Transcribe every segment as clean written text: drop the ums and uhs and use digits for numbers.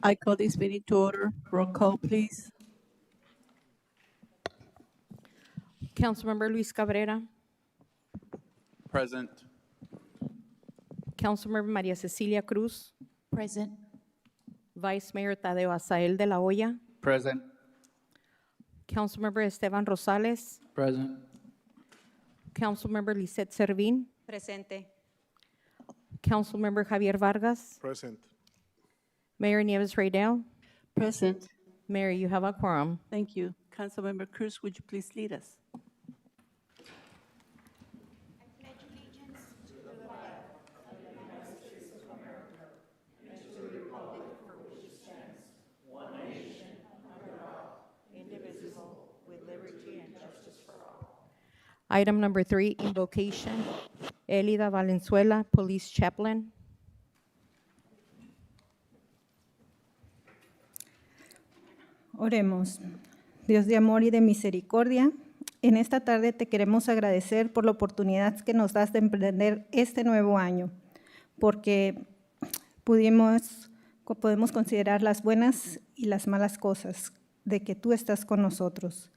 I call this meeting to order. Roll call, please. Councilmember Luis Cabrera, Present. Councilmember Maria Cecilia Cruz, Present. Vice Mayor Tadeo Asael de la Hoya, Present. Councilmember Esteban Rosales, Present. Councilmember Lisette Servín, Presente. Councilmember Javier Vargas, Present. Mayor Nieves Raydell. Present. Mayor, you have a quorum. Thank you. Councilmember Cruz, would you please lead us? Item number 3, invocation. Elida Valenzuela, Police Chaplain. Oremos. Dios de amor y de misericordia, en esta tarde te queremos agradecer por la oportunidad que nos das de emprender este nuevo año, porque podemos considerar las buenas y las malas cosas de que tú estás con nosotros.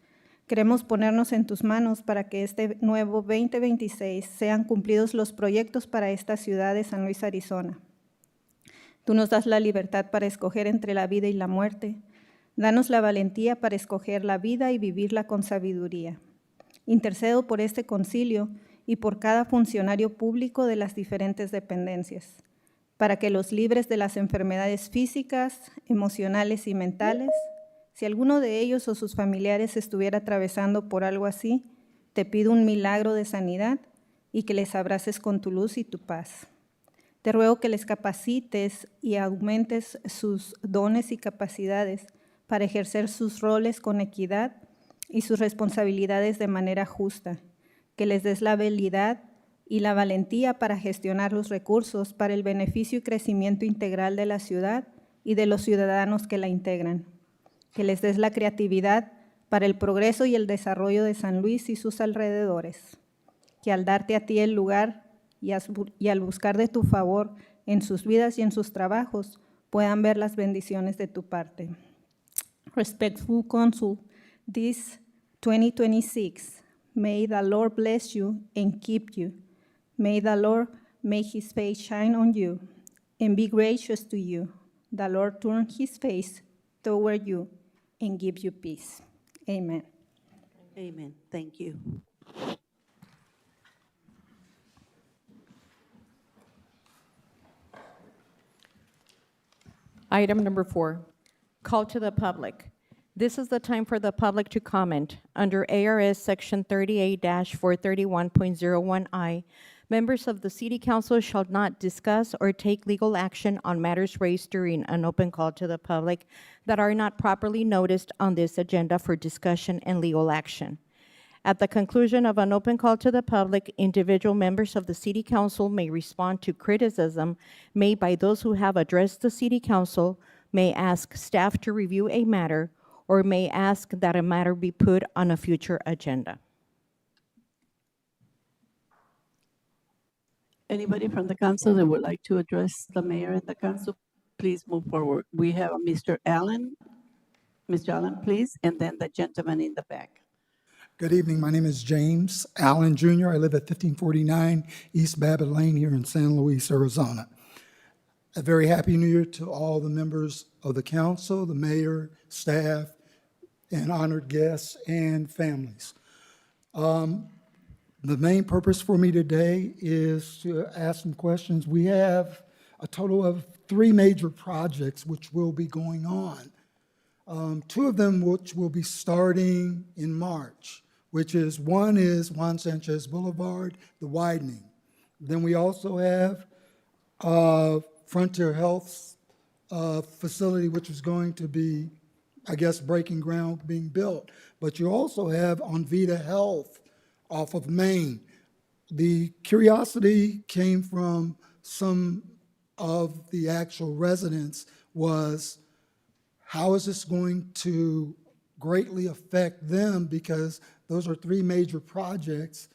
Queremos ponernos en tus manos para que este nuevo 2026 sean cumplidos los proyectos para esta ciudad de San Luis, Arizona. Tú nos das la libertad para escoger entre la vida y la muerte. Danos la valentía para escoger la vida y vivirla con sabiduría. Intercedo por este concilio y por cada funcionario público de las diferentes dependencias, para que los libres de las enfermedades físicas, emocionales y mentales, si alguno de ellos o sus familiares estuviera atravesando por algo así, te pido un milagro de sanidad y que les abraces con tu luz y tu paz. Te ruego que les capacites y aumentes sus dones y capacidades para ejercer sus roles con equidad y sus responsabilidades de manera justa, que les des la habilidad y la valentía para gestionar los recursos para el beneficio y crecimiento integral de la ciudad y de los ciudadanos que la integran, que les des la creatividad para el progreso y el desarrollo de San Luis y sus alrededores, que al darte a ti el lugar y al buscar de tu favor en sus vidas y en sus trabajos, puedan ver las bendiciones de tu parte. Respectful Consul, this 2026, may the Lord bless you and keep you. May the Lord make his face shine on you and be gracious to you. The Lord turn his face toward you and give you peace. Amen. Amen. Thank you. Item number 4, call to the public. This is the time for the public to comment. Under ARS Section 38-431.01I, members of the City Council shall not discuss or take legal action on matters raised during an open call to the public that are not properly noticed on this agenda for discussion and legal action. At the conclusion of an open call to the public, individual members of the City Council may respond to criticism made by those who have addressed the City Council, may ask staff to review a matter, or may ask that a matter be put on a future agenda. Anybody from the council that would like to address the mayor and the council, please move forward. We have a Mr. Allen. Mr. Allen, please, and then the gentleman in the back. Good evening. My name is James Allen Jr. I live at 1549 East Babbitt Lane here in San Luis, Arizona. A very happy new year to all the members of the council, the mayor, staff, and honored guests and families. The main purpose for me today is to ask some questions. We have a total of 3 major projects which will be going on. 2 of them which will be starting in March, which is one is Juan Sanchez Boulevard, the widening. Then we also have Frontier Health's facility, which is going to be, I guess, breaking ground, being built. But you also have Onvita Health off of Main. The curiosity came from some of the actual residents was, how is this going to greatly affect them? Because those are 3 major projects,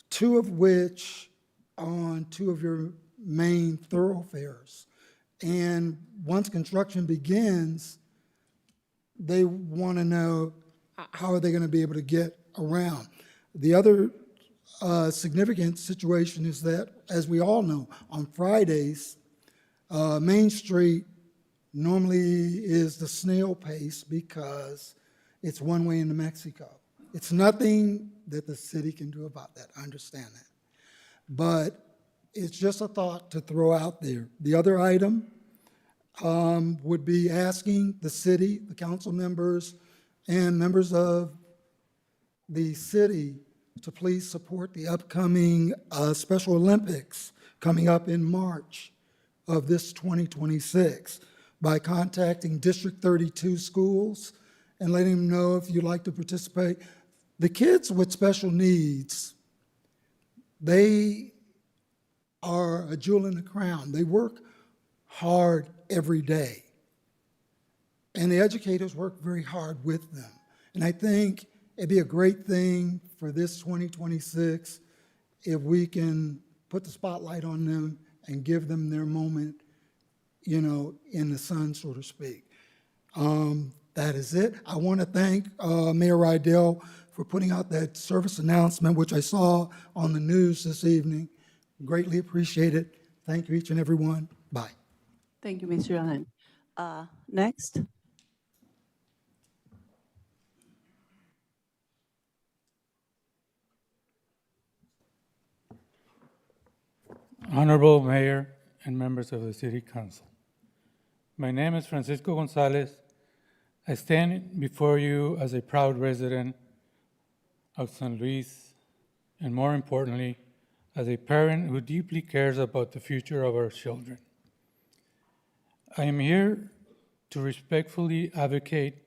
2 of which on 2 of your main thoroughfares. And once construction begins, they want to know how are they going to be able to get around. The other significant situation is that, as we all know, on Fridays, Main Street normally is the snail pace because it's one way into Mexico. It's nothing that the city can do about that. I understand that. But it's just a thought to throw out there. The other item would be asking the city, the council members, and members of the city to please support the upcoming Special Olympics coming up in March of this 2026 by contacting District 32 schools and letting them know if you'd like to participate. The kids with special needs, they are a jewel in the crown. They work hard every day. And the educators work very hard with them. And I think it'd be a great thing for this 2026 if we can put the spotlight on them and give them their moment, you know, in the sun, so to speak. That is it. I want to thank Mayor Rydell for putting out that service announcement, which I saw on the news this evening. Greatly appreciate it. Thank you, each and every one. Bye. Thank you, Mr. Allen. Next. Honorable Mayor and members of the City Council. My name is Francisco Gonzalez. I stand before you as a proud resident of San Luis, and more importantly, as a parent who deeply cares about the future of our children. I am here to respectfully advocate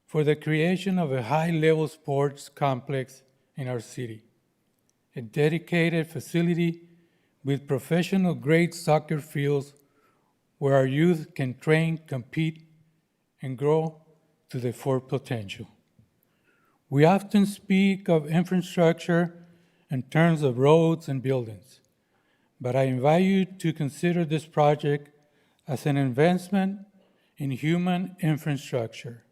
for the creation of a high-level sports complex in our city, a dedicated facility with professional-grade soccer fields where our youth can train, compete, and grow to their full potential. We often speak of infrastructure in terms of roads and buildings, but I invite you to consider this project as an investment in human infrastructure.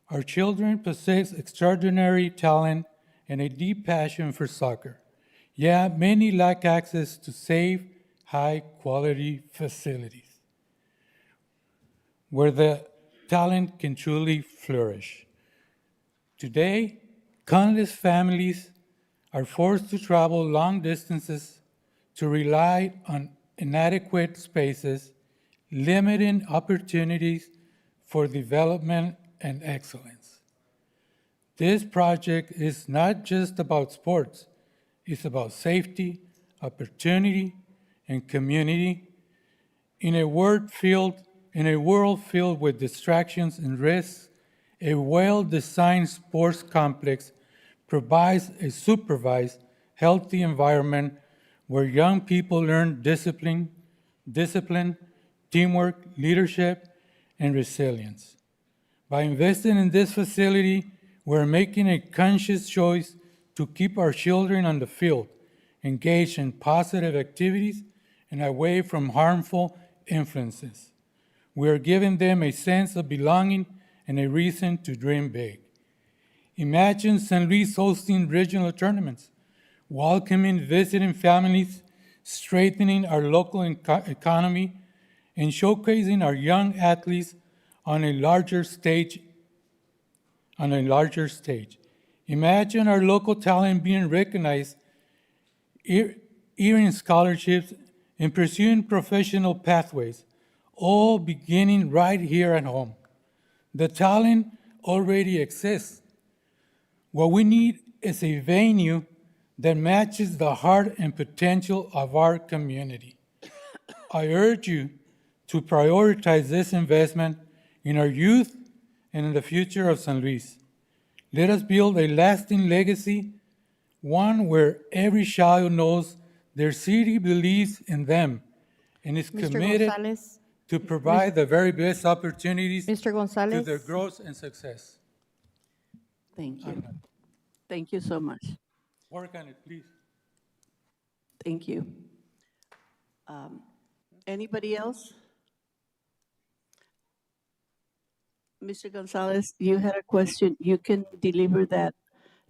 Our children possess extraordinary talent and a deep passion for soccer. Yet many lack access to safe, high-quality facilities where the talent can truly flourish. Today, countless families are forced to travel long distances to rely on inadequate spaces, limiting opportunities for development and excellence. This project is not just about sports, it's about safety, opportunity, and community in a world filled with distractions and risks. A well-designed sports complex provides a supervised, healthy environment where young people learn discipline, teamwork, leadership, and resilience. By investing in this facility, we're making a conscious choice to keep our children on the field, engaged in positive activities, and away from harmful influences. We are giving them a sense of belonging and a reason to dream big. Imagine San Luis hosting regional tournaments, welcoming visiting families, strengthening our local economy, and showcasing our young athletes on a larger stage. Imagine our local talent being recognized, earning scholarships, and pursuing professional pathways, all beginning right here at home. The talent already exists. What we need is a venue that matches the heart and potential of our community. I urge you to prioritize this investment in our youth and in the future of San Luis. Let us build a lasting legacy, one where every child knows their city believes in them and is Mr. committed Gonzalez, to provide the very best opportunities Mr. to Gonzalez, their growth and success. Thank you. Thank you so much. Work on it, please. Thank you. Anybody else? Mr. Gonzalez, you had a question. You can deliver that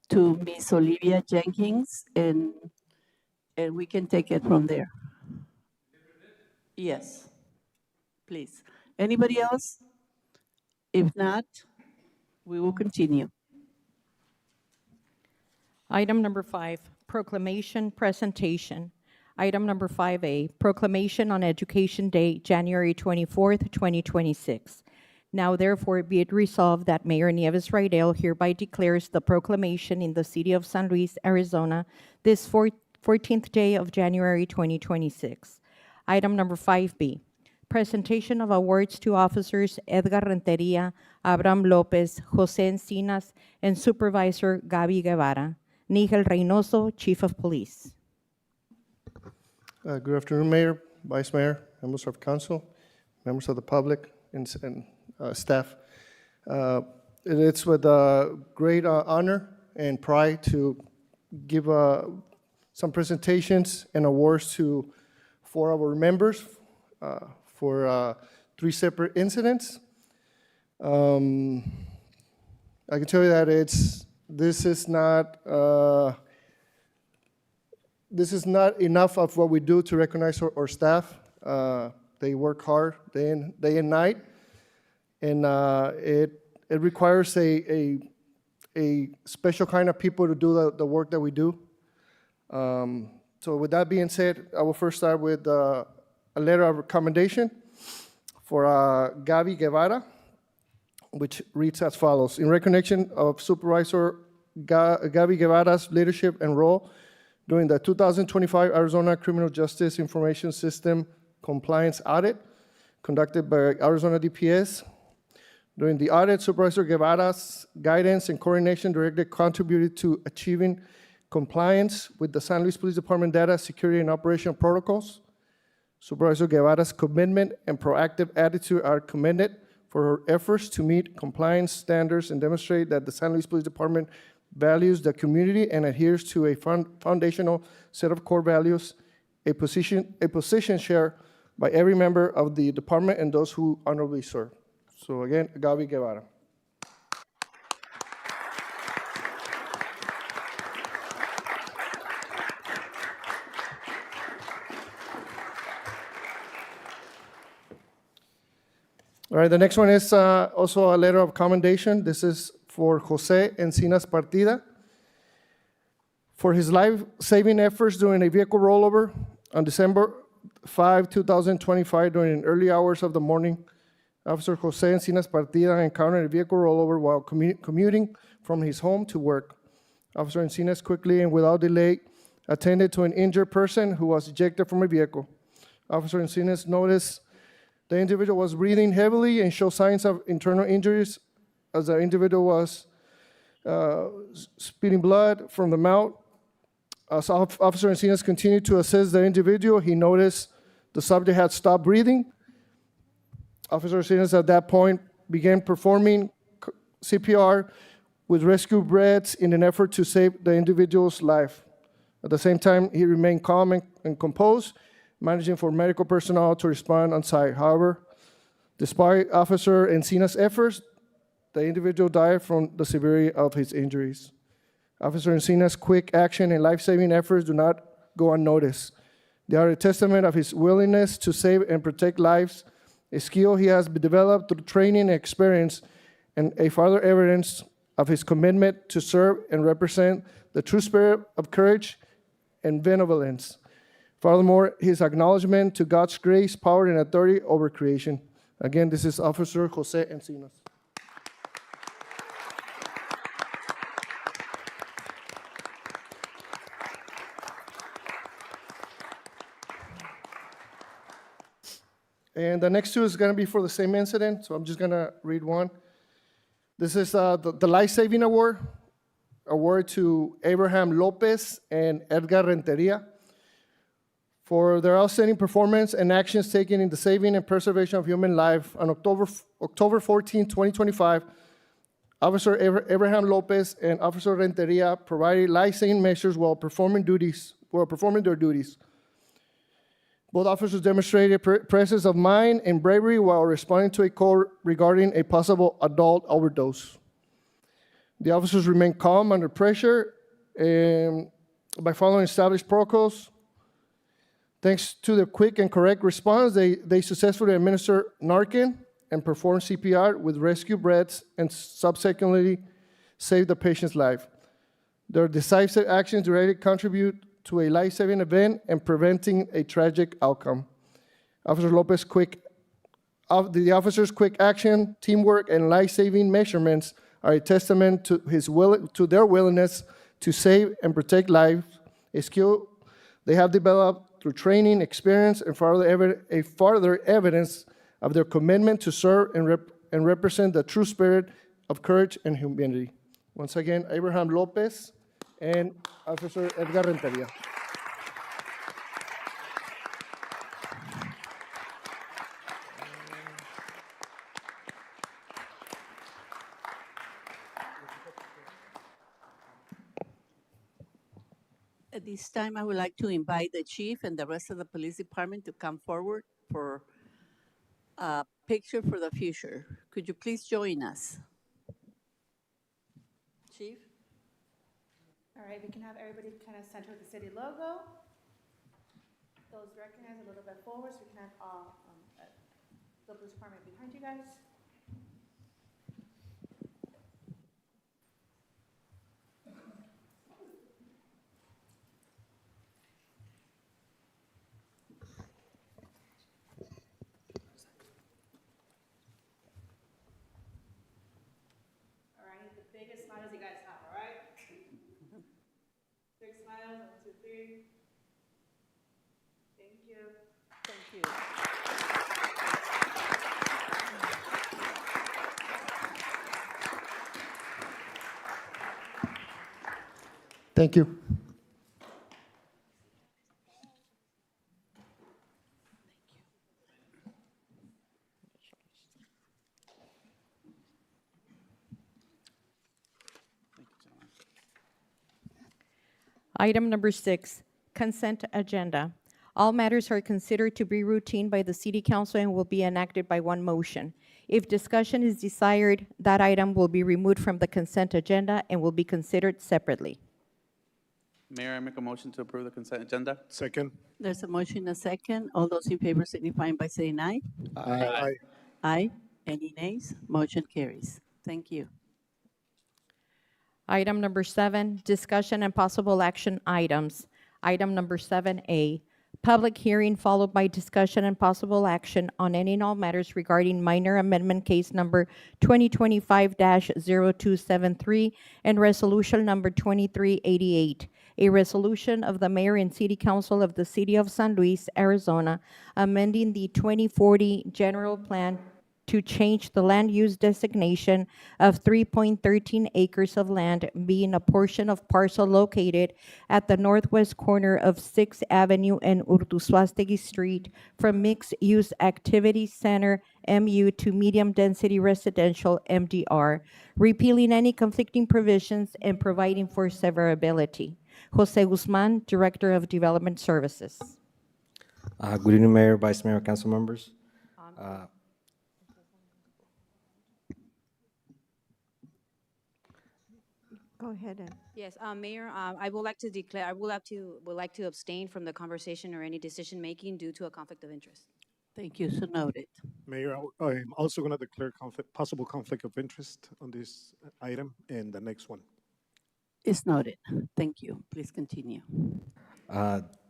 to Miss Olivia Jenkins and we can take it from there. Yes, please. Anybody else? If not, we will continue. Item number 5, proclamation presentation. Item number 5A, proclamation on Education Day, January 24th, 2026. Now therefore be it resolved that Mayor Nieves Raidel hereby declares the proclamation in the city of San Luis, Arizona, this 14th day of January 2026. Item number 5B, presentation of awards to officers Edgar Renteria, Abraham Lopez, Jose Encinas, and Supervisor Gabi Guevara. Nigel Reynoso, Chief of Police. Good afternoon, Mayor, Vice Mayor, members of council, members of the public, and staff. It's with great honor and pride to give some presentations and awards to 4 of our members for 3 separate incidents. I can tell you that this is not enough of what we do to recognize our staff. They work hard day and night, and it requires a special kind of people to do the work that we do. So with that being said, I will first start with a letter of recommendation for Gabi Guevara, which reads as follows. In recognition of Supervisor Gabi Guevara's leadership and role during the 2025 Arizona Criminal Justice Information System Compliance Audit conducted by Arizona DPS. During the audit, Supervisor Guevara's guidance and coordination directly contributed to achieving compliance with the San Luis Police Department data security and operational protocols. Supervisor Guevara's commitment and proactive attitude are commended for her efforts to meet compliance standards and demonstrate that the San Luis Police Department values the community and adheres to a foundational set of core values, a position shared by every member of the department and those who honorably serve. So again, Gabi Guevara. All right, the next one is also a letter of commendation. This is for Jose Encinas Partida for his life-saving efforts during a vehicle rollover on December 5, 2025, during the early hours of the morning. Officer Jose Encinas Partida encountered a vehicle rollover while commuting from his home to work. Officer Encinas quickly and without delay attended to an injured person who was ejected from a vehicle. Officer Encinas noticed the individual was breathing heavily and showed signs of internal injuries as the individual was spitting blood from the mouth. As Officer Encinas continued to assess the individual, he noticed the subject had stopped breathing. Officer Encinas at that point began performing CPR with rescue breaths in an effort to save the individual's life. At the same time, he remained calm and composed, managing for medical personnel to respond on site. However, despite Officer Encinas' efforts, the individual died from the severity of his injuries. Officer Encinas' quick action and life-saving efforts do not go unnoticed. They are a testament of his willingness to save and protect lives, a skill he has developed through training and experience, and a further evidence of his commitment to serve and represent the true spirit of courage and benevolence. Furthermore, his acknowledgement to God's grace, power, and authority over creation. Again, this is Officer Jose Encinas. And the next 2 is going to be for the same incident, so I'm just going to read one. This is the Life Saving Award to Abraham Lopez and Edgar Renteria for their outstanding performance and actions taken in the saving and preservation of human life. On October 14, 2025, Officer Abraham Lopez and Officer Renteria provided life-saving measures while performing their duties. Both officers demonstrated presence of mind and bravery while responding to a call regarding a possible adult overdose. The officers remained calm under pressure and by following established protocols. Thanks to the quick and correct response, they successfully administered Narcan and performed CPR with rescue breaths and subsequently saved the patient's life. Their decisive actions directly contribute to a life-saving event and preventing a tragic outcome. The officer's quick action, teamwork, and life-saving measurements are a testament to their willingness to save and protect lives, a skill they have developed through training, experience, and further evidence of their commitment to serve and represent the true spirit of courage and humanity. Once again, Abraham Lopez and Officer Edgar Renteria. At this time, I would like to invite the chief and the rest of the police department to come forward for a picture for the future. Could you please join us? Chief? All right, we can have everybody kind of center with the city logo. Those recognized a little bit forward, so we can have the police department behind you guys. All right, the biggest smiles you guys have, all right? Big smiles, 1, 2, 3. Thank you. Thank you. Thank you. Item number 6, consent agenda. All matters are considered to be routine by the City Council and will be enacted by one motion. If discussion is desired, that item will be removed from the consent agenda and will be considered separately. Mayor, I make a motion to approve the consent agenda. Second. There's a motion, a second. All those in favor signifying by saying aye. Aye. Aye. Any nays? Motion carries. Thank you. Item number 7, discussion and possible action items. Item number 7A, public hearing followed by discussion and possible action on any and all matters regarding minor amendment case number 2025-0273 and resolution number 2388, a resolution of the mayor and city council of the city of San Luis, Arizona, amending the 2040 general plan to change the land use designation of 3.13 acres of land, being a portion of parcel located at the northwest corner of 6th Avenue and Urtusuastegui Street from mixed-use activity center, MU, to medium-density residential, MDR, repealing any conflicting provisions and providing for severability. Jose Guzman, Director of Development Services. Good evening, Mayor, Vice Mayor, council members. Go ahead. Yes, Mayor, I would like to declare, would like to abstain from the conversation or any decision-making due to a conflict of interest. Thank you. So noted. Mayor, I'm also going to declare possible conflict of interest on this item and the next one. It's noted. Thank you. Please continue.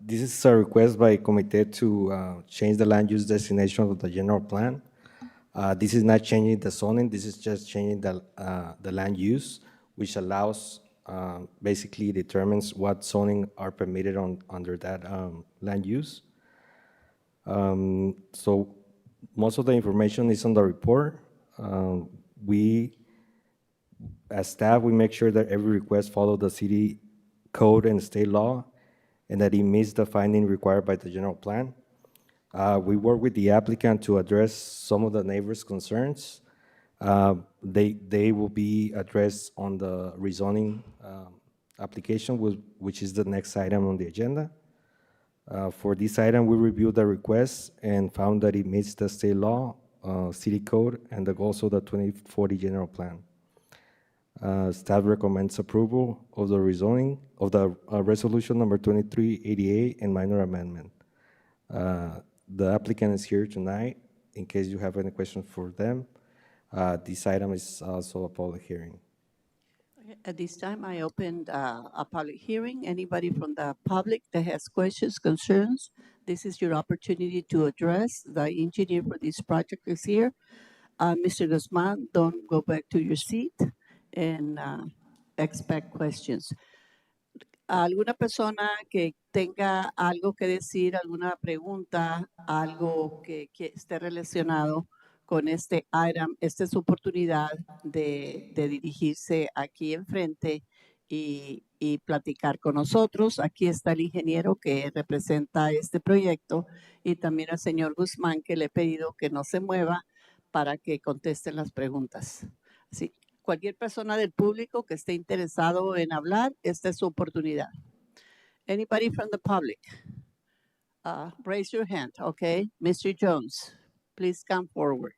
This is a request by Comité to change the land use designation of the general plan. This is not changing the zoning, this is just changing the land use, which allows, basically determines what zoning are permitted under that land use. So most of the information is on the report. As staff, we make sure that every request follows the city code and state law, and that it meets the finding required by the general plan. We work with the applicant to address some of the neighbors' concerns. They will be addressed on the rezoning application, which is the next item on the agenda. For this item, we reviewed the request and found that it meets the state law, city code, and also the 2040 general plan. Staff recommends approval of the rezoning of the resolution number 2388 and minor amendment. The applicant is here tonight. In case you have any questions for them, this item is also a public hearing. At this time, I opened a public hearing. Anybody from the public that has questions, concerns, this is your opportunity to address. The engineer for this project is here. Mr. Guzman, don't go back to your seat and expect questions. ¿Alguna persona que tenga algo que decir, alguna pregunta, algo que esté relacionado con este item? Esta es su oportunidad de dirigirse aquí enfrente y platicar con nosotros. Aquí está el ingeniero que representa este proyecto y también al señor Guzmán, que le he pedido que no se mueva para que contesten las preguntas. Así, cualquier persona del público que esté interesado en hablar, esta es su oportunidad. Anybody from the public? Raise your hand, okay? Mr. Jones, please come forward.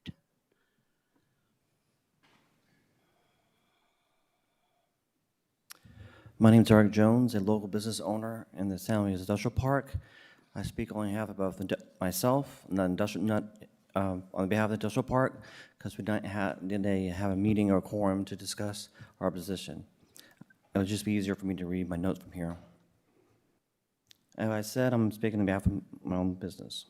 My name is Eric Jones, a local business owner in the San Luis Industrial Park. I speak on behalf of myself, on behalf of the industrial park, because we didn't have a meeting or a quorum to discuss our position. It would just be easier for me to read my notes from here. As I said, I'm speaking on behalf of my own business.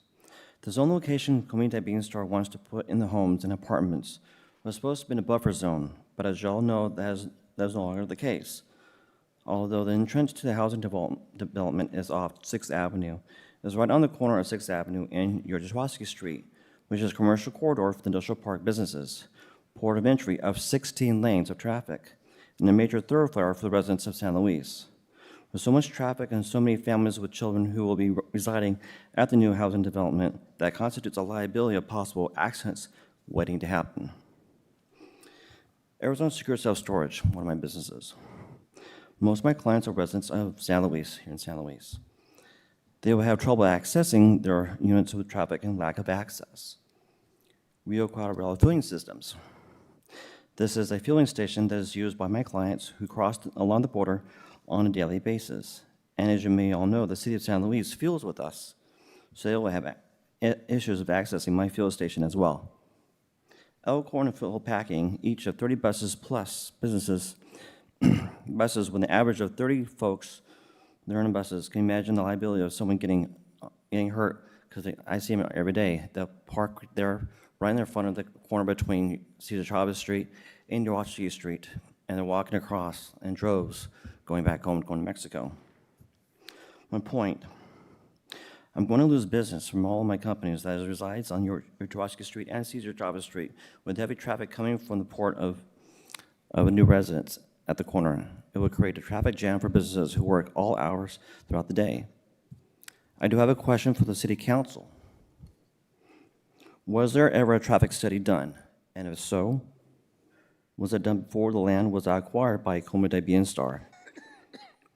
The zone location Comunidad Beanstar wants to put in the homes and apartments was supposed to be in a buffer zone, but as y'all know, that is no longer the case. Although the entrance to the housing development is off 6th Avenue, it is right on the corner of 6th Avenue and Yurjashwaski Street, which is a commercial corridor for the industrial park businesses, port of entry of 16 lanes of traffic, and a major thoroughfare for the residents of San Luis. With so much traffic and so many families with children who will be residing at the new housing development, that constitutes a liability of possible accidents waiting to happen. Arizona Secure Self-Storage, one of my businesses. Most of my clients are residents of San Luis, here in San Luis. They will have trouble accessing their units with traffic and lack of access. Rio Cuadrado fueling systems. This is a fueling station that is used by my clients who cross along the border on a daily basis. And as you may all know, the city of San Luis fuels with us, so they will have issues of accessing my fuel station as well. Elkhorn and Phil Packing, each of 30 buses plus businesses, buses with an average of 30 folks that are in buses. Can you imagine the liability of someone getting hurt? Because I see them every day. They'll park there right in their front of the corner between Cesar Chavez Street and Yurjashwaski Street, and they're walking across in droves, going back home, going to Mexico. My point, I'm going to lose business from all of my companies that resides on Yurjashwaski Street and Cesar Chavez Street with heavy traffic coming from the port of a new residence at the corner. It would create a traffic jam for businesses who work all hours throughout the day. I do have a question for the city council. Was there ever a traffic study done? And if so, was it done before the land was acquired by Comunidad Beanstar?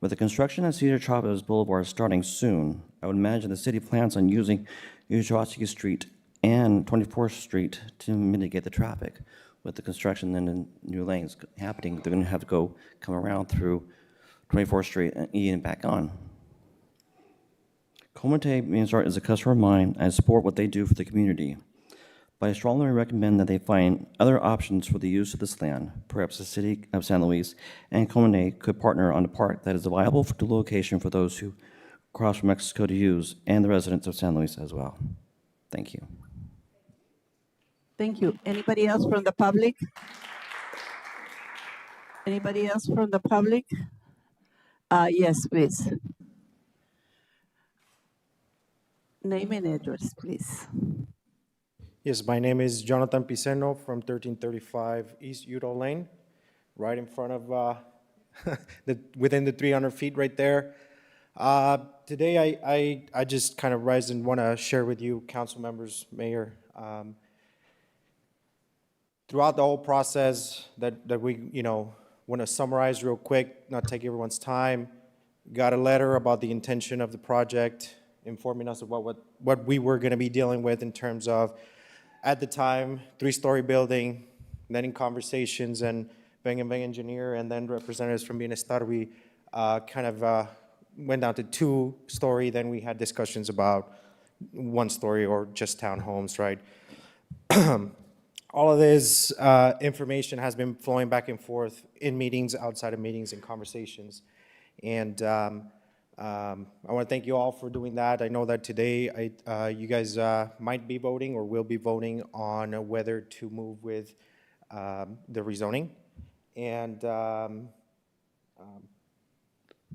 With the construction of Cesar Chavez Boulevard starting soon, I would imagine the city plans on using Yurjashwaski Street and 24th Street to mitigate the traffic. With the construction and the new lanes happening, they're going to have to come around through 24th Street and E and back on. Comunidad Beanstar is a customer of mine, and I support what they do for the community. But I strongly recommend that they find other options for the use of this land. Perhaps the city of San Luis and Comunidad could partner on a park that is viable for the location for those who cross from Mexico to use, and the residents of San Luis as well. Thank you. Thank you. Anybody else from the public? Anybody else from the public? Yes, please. Name and address, please. Yes, my name is Jonathan Piceno from 1335 East Udall Lane, right in front of, within the 300 feet right there. Today, I just kind of rise and want to share with you, council members, mayor, throughout the whole process that we, want to summarize real quick, not take everyone's time. Got a letter about the intention of the project, informing us of what we were going to be dealing with in terms of, at the time, 3-story building. Then in conversations and Vega engineer and then representatives from Bienestar, we kind of went down to 2-story. Then we had discussions about 1-story or just townhomes, right? All of this information has been flowing back and forth in meetings, outside of meetings, and conversations. And I want to thank you all for doing that. I know that today you guys might be voting or will be voting on whether to move with the rezoning. And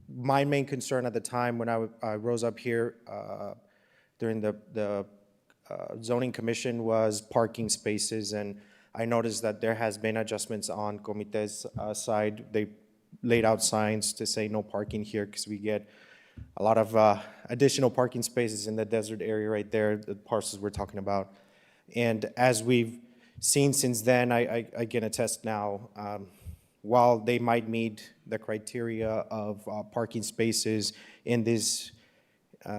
my main concern at the time when I rose up here during the zoning commission was parking spaces, and I noticed that there has been adjustments on Comite's side. They laid out signs to say no parking here because we get a lot of additional parking spaces in the desert area right there, the parcels we're talking about. And as we've seen since then, I can attest now, while they might meet the criteria of parking spaces in this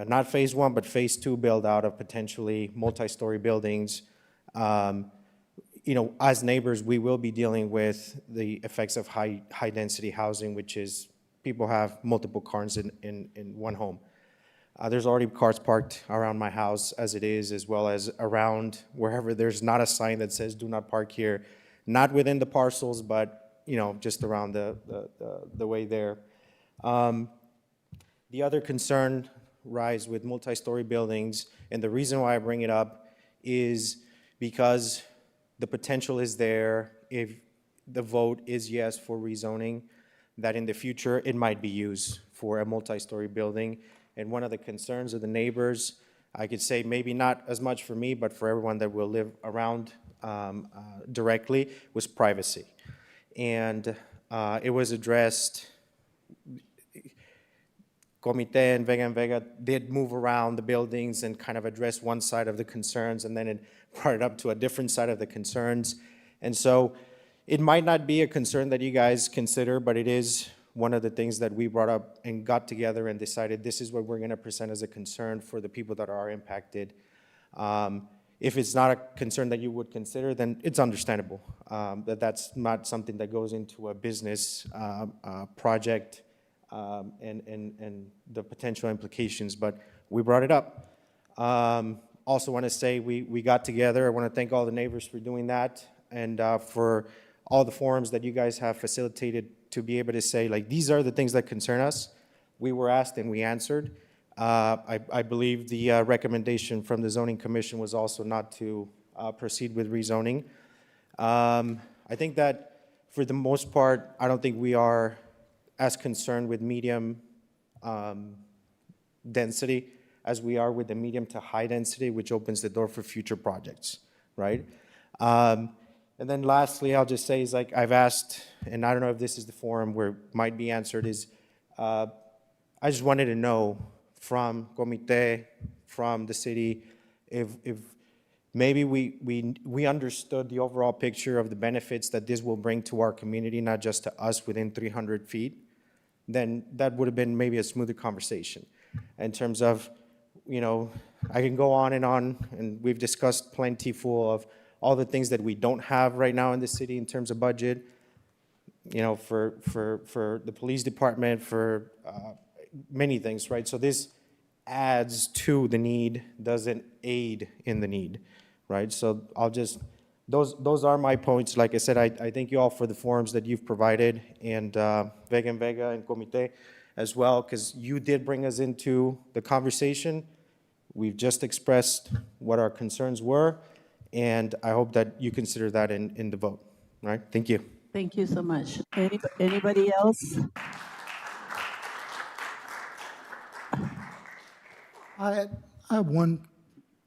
not phase 1, but phase 2 build out of potentially multi-story buildings. You know, as neighbors, we will be dealing with the effects of high density housing, which is people have multiple cars in one home. There's already cars parked around my house as it is, as well as around wherever there's not a sign that says do not park here, not within the parcels, but you know, just around the way there. The other concern rise with multi-story buildings, and the reason why I bring it up is because the potential is there, if the vote is yes for rezoning, that in the future it might be used for a multi-story building. And one of the concerns of the neighbors, I could say maybe not as much for me, but for everyone that will live around directly, was privacy. And it was addressed. Comite and Vega did move around the buildings and kind of address one side of the concerns, and then it brought it up to a different side of the concerns. And so it might not be a concern that you guys consider, but it is one of the things that we brought up and got together and decided this is what we're going to present as a concern for the people that are impacted. If it's not a concern that you would consider, then it's understandable that that's not something that goes into a business project. And the potential implications, but we brought it up. Also want to say we got together. I want to thank all the neighbors for doing that, and for all the forums that you guys have facilitated to be able to say, like, these are the things that concern us. We were asked and we answered. I believe the recommendation from the zoning commission was also not to proceed with rezoning. I think that for the most part, I don't think we are as concerned with medium density as we are with the medium to high density, which opens the door for future projects, right? And then lastly, I'll just say is, like, I've asked, and I don't know if this is the forum where it might be answered, is I just wanted to know from Comite, from the city, if maybe we understood the overall picture of the benefits that this will bring to our community, not just to us within 300 feet, then that would have been maybe a smoother conversation. In terms of, you know, I can go on, and we've discussed plentiful of all the things that we don't have right now in the city in terms of budget, you know, for the police department, for many things, right? So this adds to the need, doesn't aid in the need, right? So I'll just, those are my points. Like I said, I thank you all for the forums that you've provided, and Vega and Comite as well, because you did bring us into the conversation. We've just expressed what our concerns were, and I hope that you consider that in the vote. All right, thank you. Thank you so much. Anybody else? I have one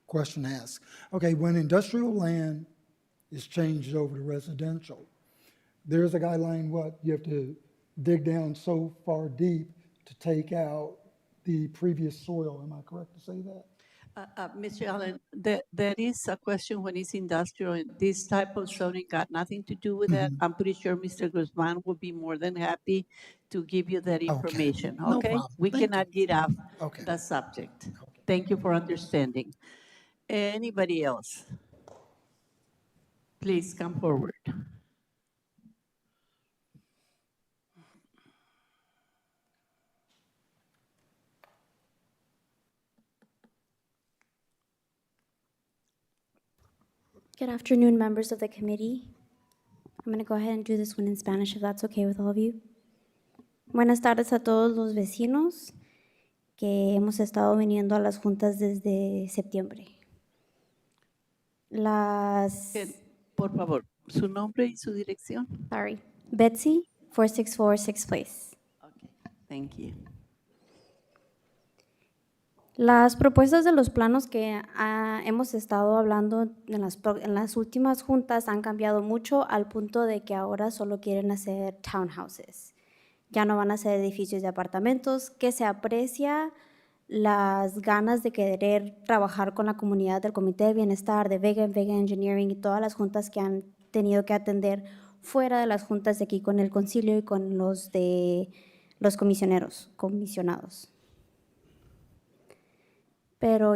question to ask. Okay, when industrial land is changed over to residential, there's a guideline, what, you have to dig down so far deep to take out the previous soil. Am I correct to say that? Mr. Allen, that is a question when it's industrial. This type of zoning got nothing to do with that. I'm pretty sure Mr. Guzman will be more than happy to give you that information, No okay? problem. We Thank you. cannot get off Okay. the subject. Okay. Thank you for understanding. Anybody else? Please come forward. Good afternoon, members of the committee. I'm going to go ahead and do this one in Spanish, if that's okay with all of you. Buenas tardes a todos los vecinos que hemos estado viniendo a las juntas desde septiembre. Por favor, su nombre y su dirección. Betsy, 464 Sixth Place. Okay, thank you. Las propuestas de los planos que hemos estado hablando en las últimas juntas han cambiado mucho al punto de que ahora solo quieren hacer townhouses. Ya no van a ser edificios de apartamentos, que se aprecia las ganas de querer trabajar con la comunidad del Comité de Bienestar, de Vega Engineering y todas las juntas que han tenido que atender fuera de las juntas de aquí con el concilio y con los comisionados. Pero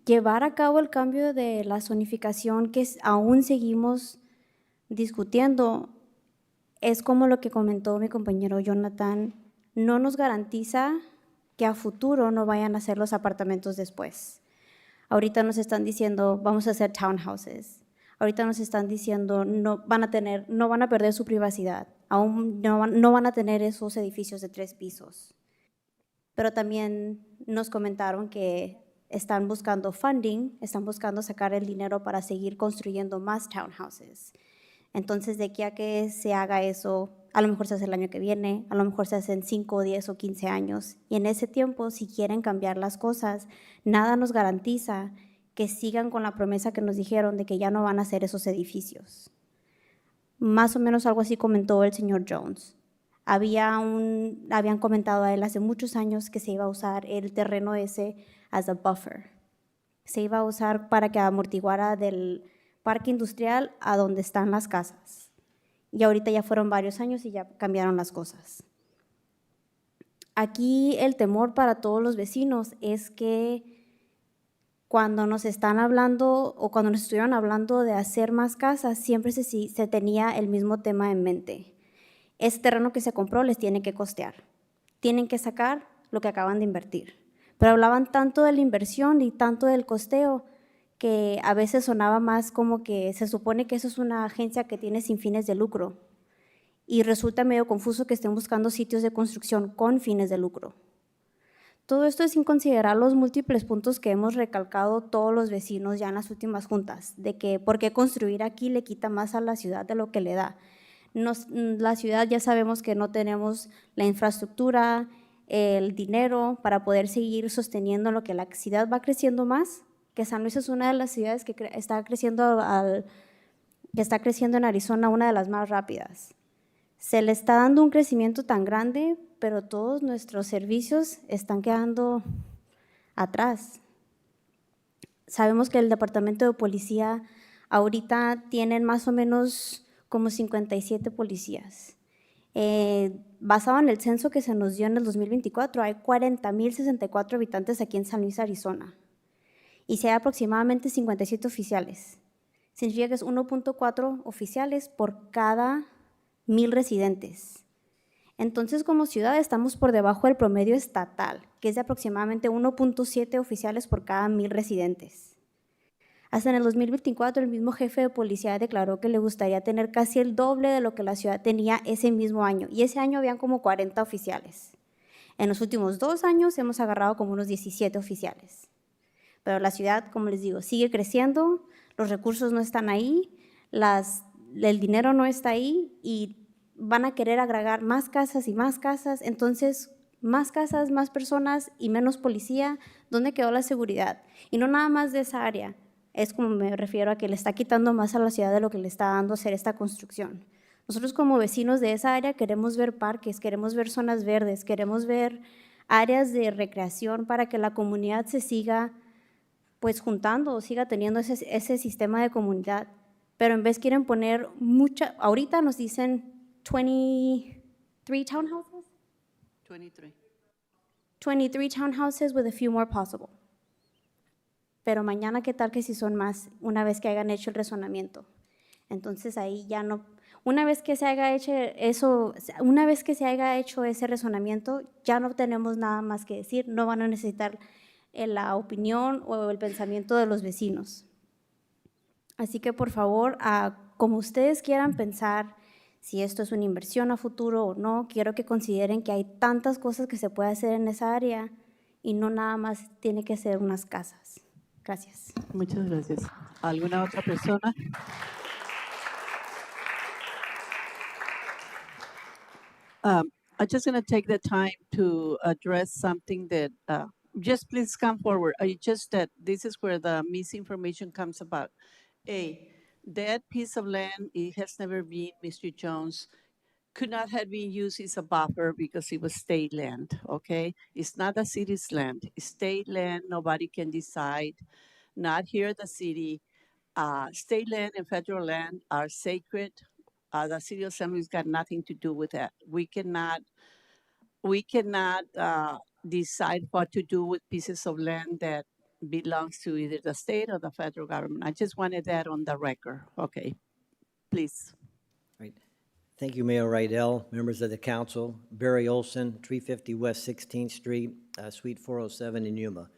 llevar a cabo el cambio de la zonificación que aún seguimos discutiendo es como lo que comentó mi compañero Jonathan, no nos garantiza que a futuro no vayan a hacer los apartamentos después. Ahorita nos están diciendo vamos a hacer townhouses. Ahorita nos están diciendo no van a perder su privacidad. Aún no van a tener esos edificios de 3 pisos. Pero también nos comentaron que están buscando funding, están buscando sacar el dinero para seguir construyendo más townhouses. Entonces, de aquí a que se haga eso, a lo mejor se hace el año que viene, a lo mejor se hace en 5, 10 o 15 años. Y en ese tiempo, si quieren cambiar las cosas, nada nos garantiza que sigan con la promesa que nos dijeron de que ya no van a hacer esos edificios. Más o menos algo así comentó el señor Jones. Habían comentado a él hace muchos años que se iba a usar el terreno ese as a buffer. Se iba a usar para que amortiguara del parque industrial a donde están las casas. Y ahorita ya fueron varios años y ya cambiaron las cosas. Aquí el temor para todos los vecinos es que cuando nos están hablando o cuando nos estuvieron hablando de hacer más casas, siempre se tenía el mismo tema en mente. Ese terreno que se compró les tiene que costear. Tienen que sacar lo que acaban de invertir. Pero hablaban tanto de la inversión y tanto del costeo que a veces sonaba más como que se supone que eso es una agencia que tiene sin fines de lucro. Y resulta medio confuso que estén buscando sitios de construcción con fines de lucro. Todo esto es sin considerar los múltiples puntos que hemos recalcado todos los vecinos ya en las últimas juntas, de que por qué construir aquí le quita más a la ciudad de lo que le da. La ciudad ya sabemos que no tenemos la infraestructura, el dinero para poder seguir sosteniendo lo que la ciudad va creciendo más, que San Luis es una de las ciudades que está creciendo en Arizona, una de las más rápidas. Se le está dando un crecimiento tan grande, pero todos nuestros servicios están quedando atrás. Sabemos que el departamento de policía ahorita tienen más o menos como 57 policías. Basado en el censo que se nos dio en el 2024, hay 40,064 habitantes aquí en San Luis, Arizona. Y se hay aproximadamente 57 oficiales. Significa que es 1.4 oficiales por cada 1,000 residentes. Entonces, como ciudad, estamos por debajo del promedio estatal, que es de aproximadamente 1.7 oficiales por cada 1,000 residentes. Hasta en el 2024, el mismo jefe de policía declaró que le gustaría tener casi el doble de lo que la ciudad tenía ese mismo año. Y ese año habían como 40 oficiales. En los últimos 2 años hemos agarrado como unos 17 oficiales. Pero la ciudad, como les digo, sigue creciendo, los recursos no están ahí, el dinero no está ahí y van a querer agregar más casas y más casas. Entonces, más casas, más personas y menos policía. ¿Dónde quedó la seguridad? Y no nada más de esa área. Es como me refiero a que le está quitando más a la ciudad de lo que le está dando hacer esta construcción. Nosotros como vecinos de esa área queremos ver parques, queremos ver zonas verdes, queremos ver áreas de recreación para que la comunidad se siga pues juntando, siga teniendo ese sistema de comunidad. Pero en vez quieren poner ahorita nos dicen 23 townhouses. 23. 23 townhouses with a few more possible. Pero mañana, ¿qué tal que si son más una vez que hayan hecho el razonamiento? Entonces ahí ya no, una vez que se haya hecho eso, una vez que se haya hecho ese razonamiento, ya no tenemos nada más que decir, no van a necesitar la opinión o el pensamiento de los vecinos. Así que por favor, como ustedes quieran pensar, si esto es una inversión a futuro o no, quiero que consideren que hay tantas cosas que se puede hacer en esa área y no nada más tiene que ser unas casas. Gracias. Muchas gracias. ¿Alguna otra persona? I'm just going to take the time to address something that, just please come forward. Just that this is where the misinformation comes about. That piece of land, it has never been, Mr. Jones, could not have been used as a buffer because it was state land, okay? It's not the city's land, it's state land, nobody can decide, not here at the city. State land and federal land are sacred. The city of San Luis got nothing to do with that. We cannot decide what to do with pieces of land that belongs to either the state or the federal government. I just wanted that on the record. Okay, please. Right. Thank you, Mayor Rydell, members of the council. Barry Olson, 350 West 16th Street, Suite 407 in Yuma.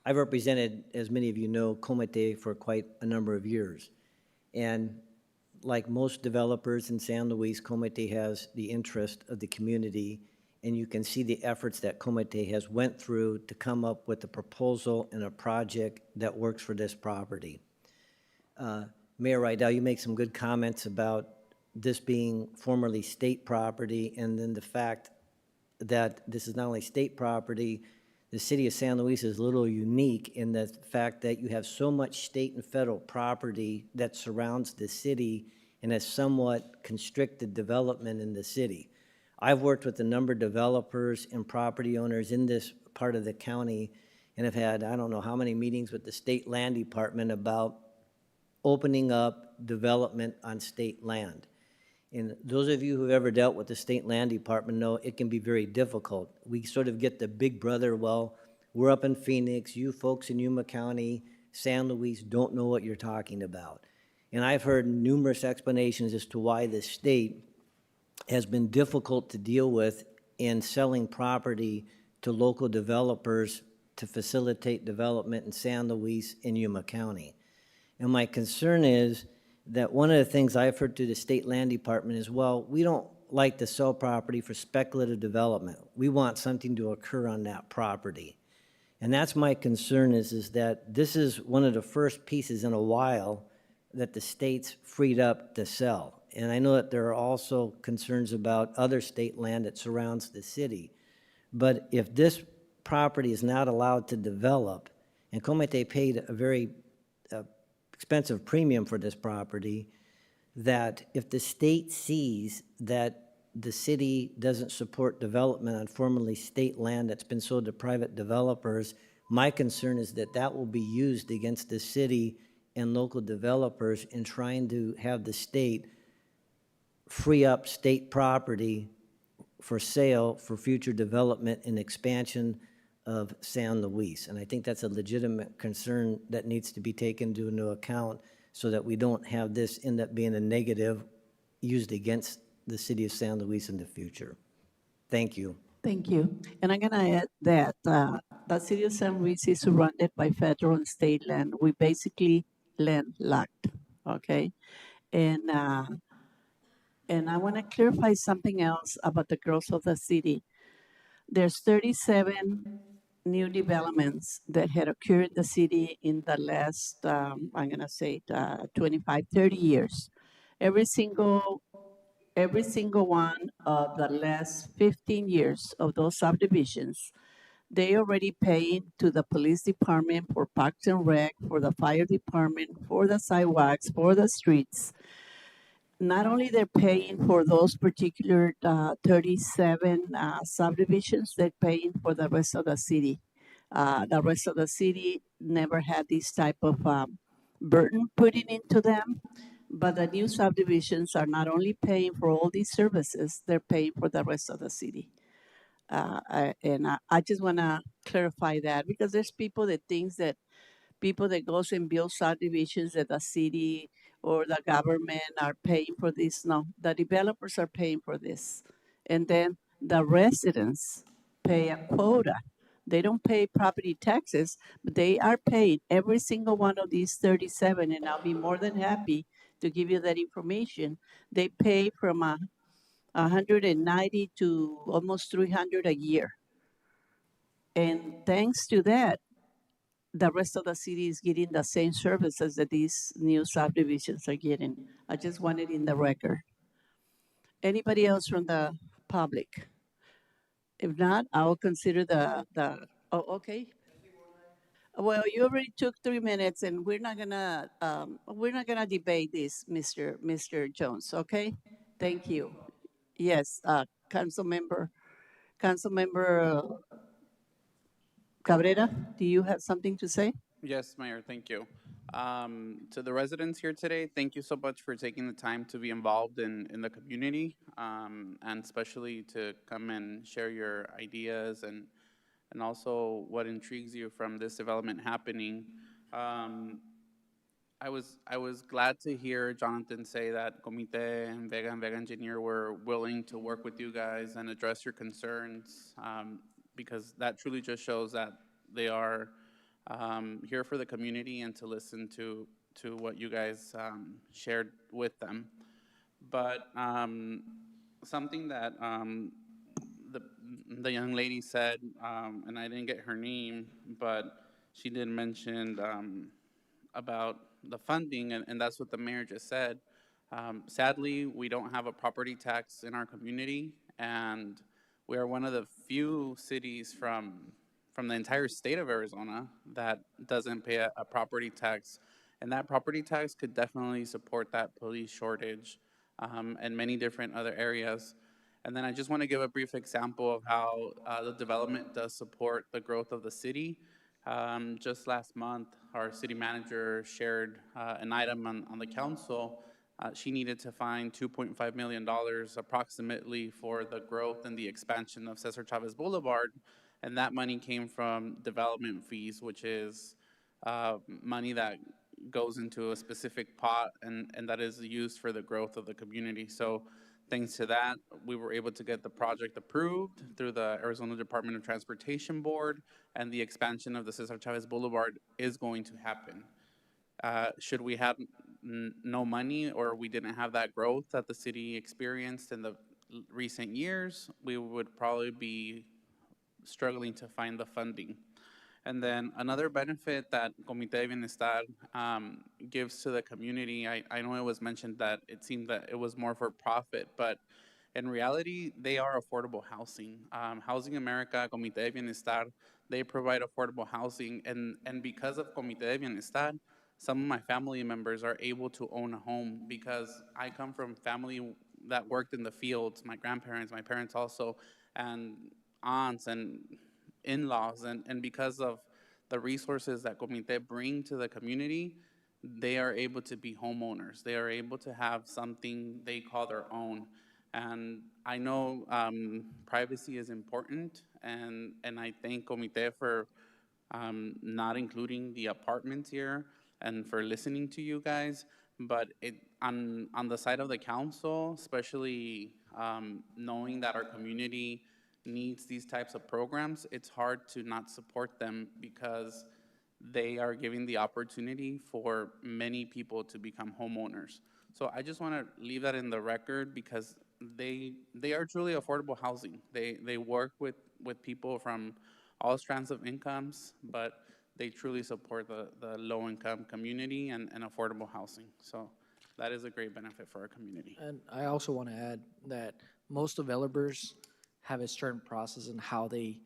I've represented, as many of you know, Comite for quite a number of years. And like most developers in San Luis, Comite has the interest of the community, and you can see the efforts that Comite has went through to come up with a proposal and a project that works for this property. Mayor Rydell, you make some good comments about this being formerly state property, and then the fact that this is not only state property, the city of San Luis is a little unique in the fact that you have so much state and federal property that surrounds the city and has somewhat constricted development in the city. I've worked with a number of developers and property owners in this part of the county and have had, I don't know how many meetings with the state land department about opening up development on state land. And those of you who've ever dealt with the state land department know it can be very difficult. We sort of get the big brother, well, we're up in Phoenix, you folks in Yuma County, San Luis don't know what you're talking about. And I've heard numerous explanations as to why the state has been difficult to deal with in selling property to local developers to facilitate development in San Luis and Yuma County. And my concern is that one of the things I've heard through the state land department is, well, we don't like to sell property for speculative development. We want something to occur on that property. And that's my concern is that this is one of the first pieces in a while that the state's freed up to sell. And I know that there are also concerns about other state land that surrounds the city. But if this property is not allowed to develop, and Comite paid a very expensive premium for this property, that if the state sees that the city doesn't support development on formerly state land that's been sold to private developers, my concern is that that will be used against the city and local developers in trying to have the state free up state property for sale for future development and expansion of San Luis. And I think that's a legitimate concern that needs to be taken into account so that we don't have this end up being a negative used against the city of San Luis in the future. Thank you. Thank you. And I'm going to add that the city of San Luis is surrounded by federal and state land. We basically landlocked, okay? And I want to clarify something else about the growth of the city. There's 37 new developments that had occurred in the city in the last, I'm going to say 25, 30 years. Every single one of the last 15 years of those subdivisions, they already paid to the police department for Parks and Rec, for the fire department, for the sidewalks, for the streets. Not only they're paying for those particular 37 subdivisions, they're paying for the rest of the city. The rest of the city never had this type of burden putting into them, but the new subdivisions are not only paying for all these services, they're paying for the rest of the city. I just want to clarify that because there's people that thinks that people that goes and build subdivisions that the city or the government are paying for this. No, the developers are paying for this. And then the residents pay a quota. They don't pay property taxes, but they are paying every single one of these 37, and I'll be more than happy to give you that information. They pay from 190 to almost 300 a year. And thanks to that, the rest of the city is getting the same services that these new subdivisions are getting. I just want it in the record. Anybody else from the public? If not, I will consider oh, okay. Well, you already took 3 minutes and we're not gonna debate this, Mr. Jones, okay? Thank you. Yes, Councilmember Cabrera, do you have something to say? Yes, Mayor, thank you. To the residents here today, thank you so much for taking the time to be involved in the community, and especially to come and share your ideas and also what intrigues you from this development happening. I was glad to hear Jonathan say that Comité and Vega Engineer were willing to work with you guys and address your concerns, because that truly just shows that they are here for the community and to listen to what you guys shared with them. But something that the young lady said, and I didn't get her name, but she did mention about the funding, and that's what the mayor just said. Sadly, we don't have a property tax in our community, and we are one of the few cities from the entire state of Arizona that doesn't pay a property tax. And that property tax could definitely support that police shortage and many different other areas. And then I just want to give a brief example of how the development does support the growth of the city. Just last month, our city manager shared an item on the council. She needed to find $2.5 million approximately for the growth and the expansion of Cesar Chavez Boulevard. And that money came from development fees, which is money that goes into a specific pot and that is used for the growth of the community. So thanks to that, we were able to get the project approved through the Arizona Department of Transportation Board, and the expansion of the Cesar Chavez Boulevard is going to happen. Should we have no money, or we didn't have that growth that the city experienced in the recent years, we would probably be struggling to find the funding. And then another benefit that Comité de Bienestar gives to the community, I know it was mentioned that it seemed that it was more for profit, but in reality, they are affordable housing. Housing America, Comité de Bienestar, they provide affordable housing, and because of Comité de Bienestar, some of my family members are able to own a home, because I come from family that worked in the fields, my grandparents, my parents also, and aunts and in-laws, and because of the resources that Comité bring to the community, they are able to be homeowners. They are able to have something they call their own. And I know privacy is important, and I thank Comité for not including the apartments here and for listening to you guys. But on the side of the council, especially knowing that our community needs these types of programs, it's hard to not support them, because they are giving the opportunity for many people to become homeowners. So I just want to leave that in the record, because they are truly affordable housing. They work with people from all strands of incomes, but they truly support the low-income community and affordable housing. So that is a great benefit for our community. And I also want to add that most developers have a certain process in how they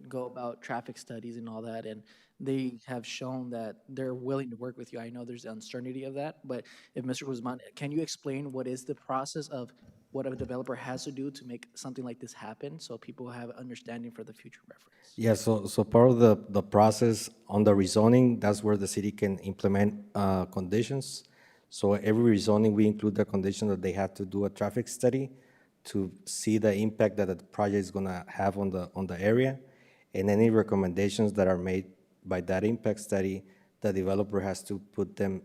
go about traffic studies and all that, and they have shown that they're willing to work with you. I know there's the uncertainty of that, but if Mr. Guzman, can you explain what is the process of what a developer has to do to make something like this happen, so people have understanding for the future reference? Yeah, so part of the process on the rezoning, that's where the city can implement conditions. So every rezoning, we include the condition that they have to do a traffic study to see the impact that the project is gonna have on the area, and any recommendations that are made by that impact study, the developer has to put them,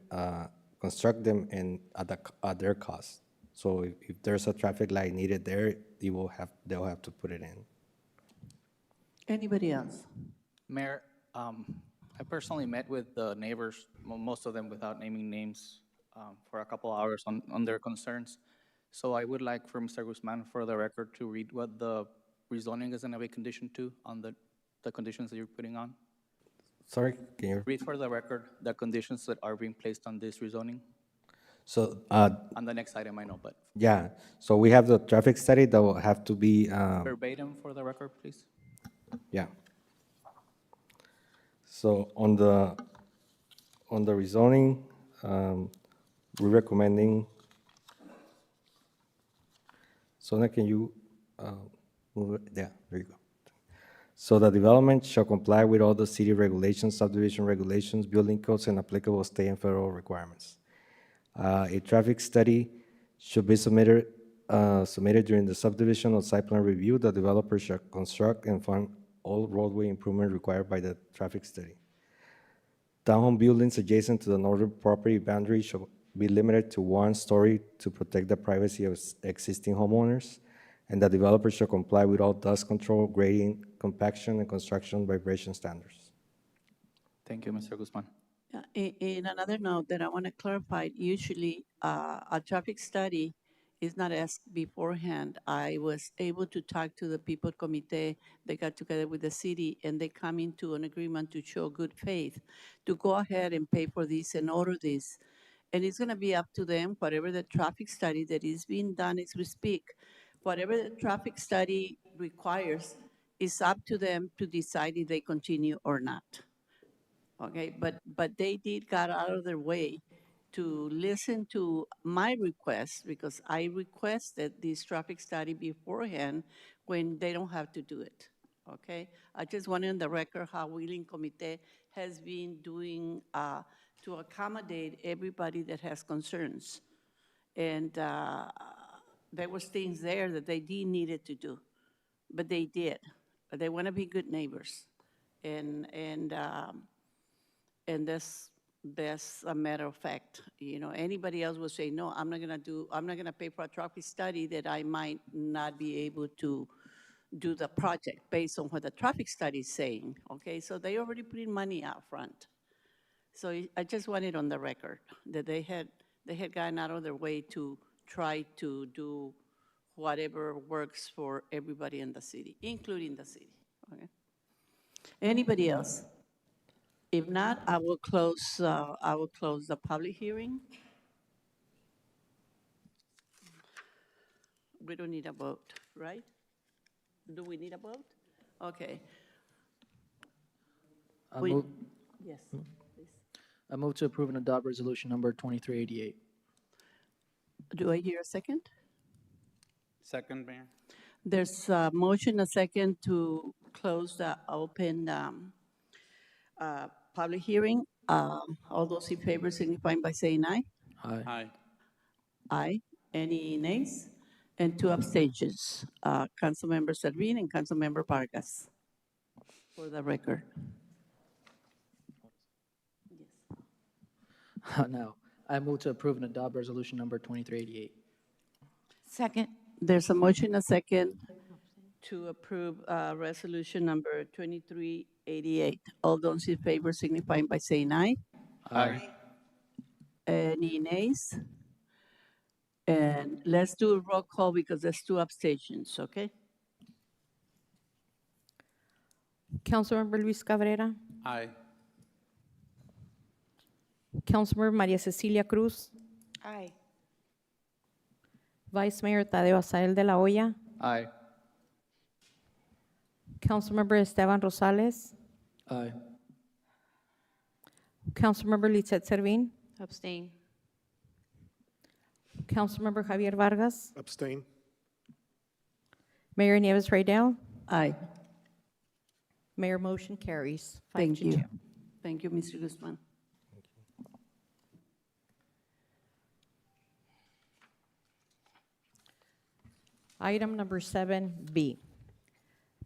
construct them and at their cost. So if there's a traffic light needed there, they'll have to put it in. Anybody else? Mayor, I personally met with the neighbors, most of them without naming names, for a couple hours on their concerns. So I would like for Mr. Guzman, for the record, to read what the rezoning is gonna be conditioned to on the conditions that you're putting on. Sorry, can you? Read for the record the conditions that are being placed on this rezoning. So, On the next item, I know, but yeah, so we have the traffic study that will have to be, verbatim for the record, please. yeah. So on the rezoning, we're recommending, Sona, can you move it? Yeah, there you go. So the development shall comply with all the city regulations, subdivision regulations, building codes, and applicable state and federal requirements. A traffic study should be submitted during the subdivision or site plan review. The developer shall construct and fund all roadway improvement required by the traffic study. Townhome buildings adjacent to the northern property boundary shall be limited to 1 story to protect the privacy of existing homeowners, and the developer shall comply with all dust control, grading, compaction, and construction vibration standards. Thank you, Mr. Guzman. In another note that I want to clarify, usually a traffic study is not asked beforehand. I was able to talk to the people committee, they got together with the city, and they come into an agreement to show good faith, to go ahead and pay for this and order this. And it's going to be up to them, whatever the traffic study that is being done as we speak, whatever the traffic study requires, is up to them to decide if they continue or not. Okay, but they did got out of their way to listen to my request, because I requested this traffic study beforehand when they don't have to do it. Okay, I just wanted on the record how Willing Committee has been doing to accommodate everybody that has concerns. And there was things there that they didn't needed to do, but they did. But they want to be good neighbors, and that's a matter of fact. You know, anybody else will say, no, I'm not gonna pay for a traffic study that I might not be able to do the project based on what the traffic study is saying, okay? So they already put in money out front. So I just want it on the record that they had gotten out of their way to try to do whatever works for everybody in the city, including the city, okay? Anybody else? If not, I will close the public hearing. We don't need a vote, right? Do we need a vote? Okay. Yes, please. I move to approve and adopt resolution number 2388. Do I hear a second? Second, Mayor. There's a motion, a second, to close the open public hearing. All those in favor signify by saying aye. Aye. Aye. Aye. Any nays? And 2 abstentions. Councilmember Servin and Councilmember Vargas, for the record. Now, I move to approve and adopt resolution number 2388. Second. There's a motion, a second, to approve resolution number 2388. All those in favor signify by saying aye. Aye. Any nays? And let's do a roll call because there's 2 abstentions, okay? Councilmember Luis Cabrera, Aye. Councilmember Maria Cecilia Cruz, Aye. Vice Mayor Tadeo Asael de la Hoya, Aye. Councilmember Esteban Rosales, Aye. Councilmember Lizette Servin, Abstain. Councilmember Javier Vargas, Abstain. Mayor Nieves Raydell. Aye. Mayor, motion carries 5 Thank to you. 2. Thank you, Mr. Guzman. Item number 7B,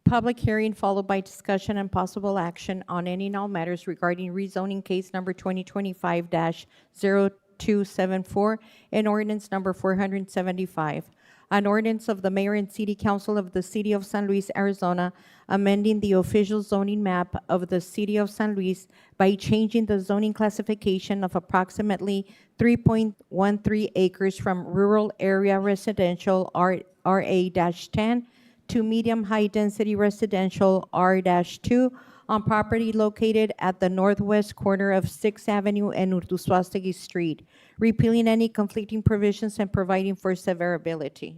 public hearing followed by discussion and possible action on any and all matters regarding rezoning case number 2025-0274 and ordinance number 475. An ordinance of the mayor and city council of the city of San Luis, Arizona, amending the official zoning map of the city of San Luis by changing the zoning classification of approximately 3.13 acres from rural area residential RA-10 to medium-high-density residential R-2 on property located at the northwest corner of 6th Avenue and Urtusuastegui Street, repealing any conflicting provisions and providing for severability.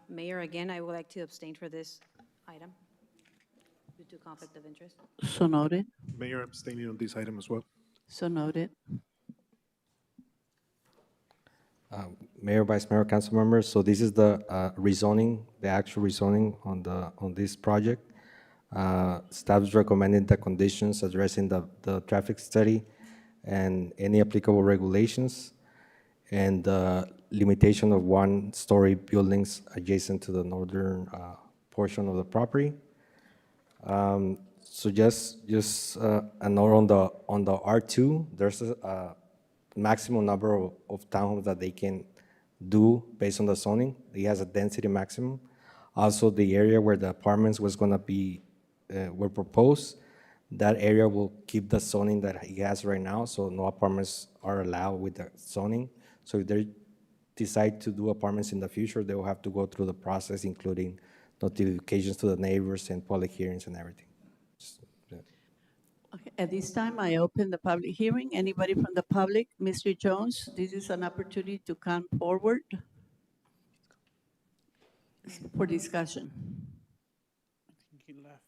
Mayor, again, I would like to abstain for this item due to conflict of interest. So noted. Mayor abstaining on this item as well. So noted. Mayor, Vice Mayor, council members, so this is the rezoning, the actual rezoning on this project. Staff is recommending the conditions addressing the traffic study and any applicable regulations, and the limitation of one-story buildings adjacent to the northern portion of the property. So just a note on the R2, there's a maximum number of townhomes that they can do based on the zoning. It has a density maximum. Also, the area where the apartments was gonna be, were proposed, that area will keep the zoning that he has right now, so no apartments are allowed with the zoning. So if they decide to do apartments in the future, they will have to go through the process, including notifications to the neighbors and public hearings and everything. Okay, at this time, I open the public hearing. Anybody from the public? Mr. Jones, this is an opportunity to come forward for discussion. He left.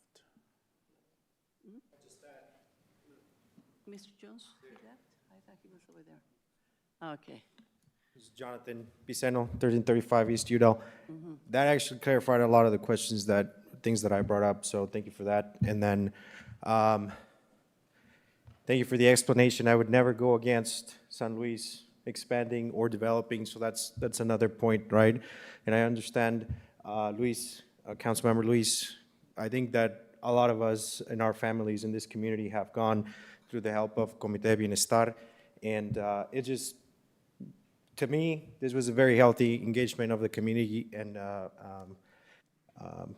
Mr. Jones, he left? I thought he was over there. Okay. This is Jonathan Piceno, 1335 East Udall. That actually clarified a lot of the things that I brought up, so thank you for that. And then, thank you for the explanation. I would never go against San Luis expanding or developing, so that's another point, right? And I understand, Luis, Councilmember Luis, I think that a lot of us in our families in this community have gone through the help of Comité de Bienestar, and it just, to me, this was a very healthy engagement of the community, and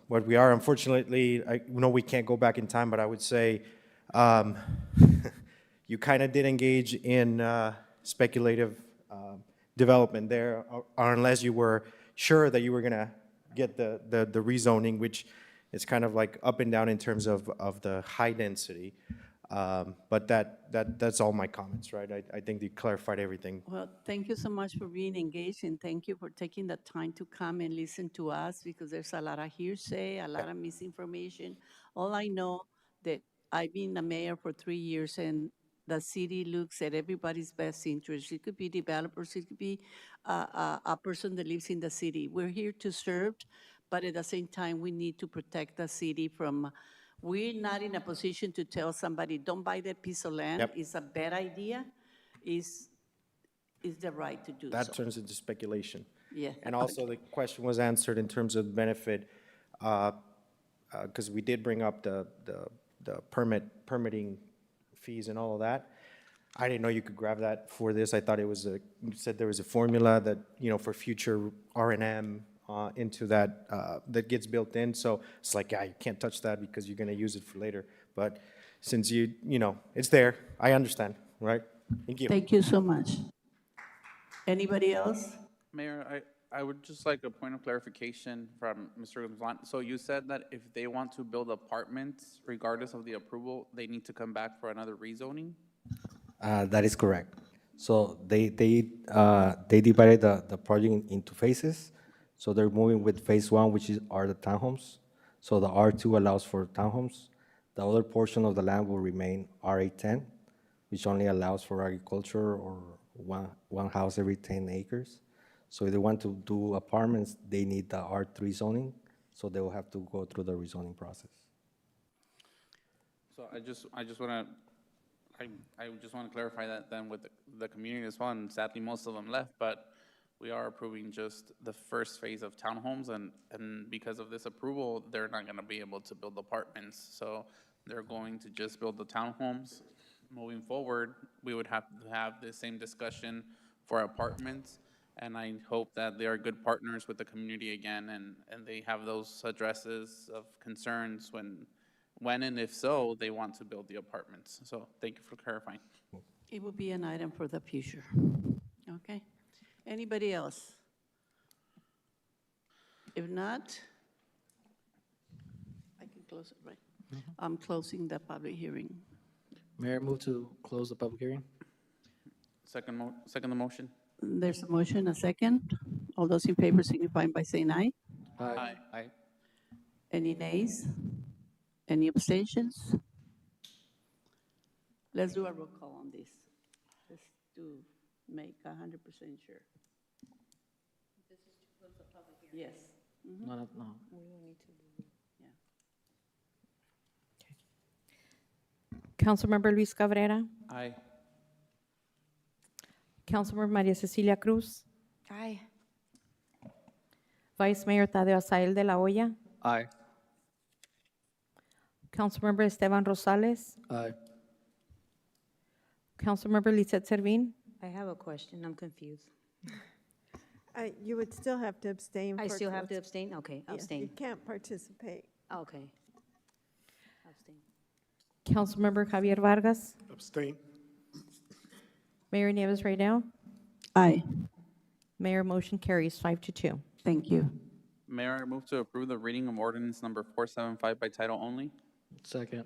what we are, unfortunately, I know we can't go back in time, but I would say you kind of did engage in speculative development there, or unless you were sure that you were going to get the rezoning, which is kind of like up and down in terms of the high density. But that's all my comments, right? I think you clarified everything. Well, thank you so much for being engaged, and thank you for taking the time to come and listen to us, because there's a lot of hearsay, a lot of misinformation. All I know that I've been the mayor for 3 years, and the city looks at everybody's best interest. It could be developers, it could be a person that lives in the city. We're here to serve, but at the same time, we need to protect the city from. We're not in a position to tell somebody, don't buy that piece of land. Yep. It's a bad idea. Is the right to do so. That turns into speculation. Yeah. And also, the question was answered in terms of benefit, because we did bring up the permitting fees and all of that. I didn't know you could grab that for this. I thought it was you said there was a formula that, for future R&M into that, that gets built in. So it's like, you can't touch that because you're going to use it for later. But since it's there, I understand, right? Thank you. Thank you so much. Anybody else? Mayor, I would just like a point of clarification from Mr. Gonzalez. So you said that if they want to build apartments, regardless of the approval, they need to come back for another rezoning? That is correct. So they divided the project into phases. So they're moving with phase 1, which are the townhomes. So the R2 allows for townhomes. The other portion of the land will remain RA10, which only allows for agriculture or one house every 10 acres. So if they want to do apartments, they need the R3 zoning, so they will have to go through the rezoning process. So I just want to clarify that then with the community as well, and sadly most of them left, but we are approving just the first phase of townhomes, and because of this approval, they're not gonna be able to build apartments. So they're going to just build the townhomes. Moving forward, we would have to have the same discussion for apartments. And I hope that they are good partners with the community again, and they have those addresses of concerns when and if so, they want to build the apartments. So thank you for clarifying. It will be an item for the future. Okay. Anybody else? If not, I can close it, right? I'm closing the public hearing. Mayor, move to close the public hearing. Second the motion. There's a motion, a second. All those in favor signify by saying aye. Aye. Aye. Any nays? Any abstentions? Let's do a roll call on this, just to make 100% sure. This is to close the public hearing? Yes. No. Yeah. Councilmember Luis Cabrera, Aye. Councilmember Maria Cecilia Cruz, Aye. Vice Mayor Tadeo Asael de la Hoya, Aye. Councilmember Esteban Rosales, Aye. Councilmember Lisette Servin, I have a question. I'm confused. You would still have to abstain. I for still have to close- abstain? Okay, Yeah, You abstain. can't participate. Okay. Abstain. Councilmember Javier Vargas, Abstain. Mayor Nieves Raydell, Aye. Mayor, motion carries 5-2. Thank you. Mayor, I move to approve the reading of ordinance number 475 by title only. Second.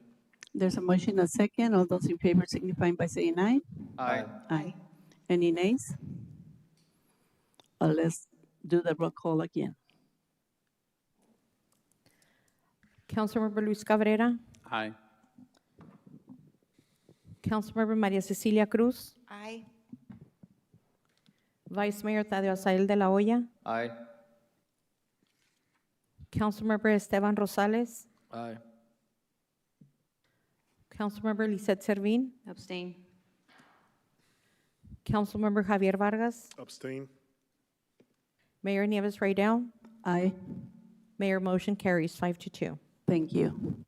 There's a motion, a second. All those in favor signify by saying aye. Aye. Aye. Any nays? Let's do the roll call again. Councilmember Luis Cabrera, Aye. Councilmember Maria Cecilia Cruz, Aye. Vice Mayor Tadeo Asael de la Hoya, Aye. Councilmember Esteban Rosales, Aye. Councilmember Lisette Servin, Abstain. Councilmember Javier Vargas, Abstain. Mayor Nieves Raydell, Aye. Mayor, motion carries 5-2. Thank you.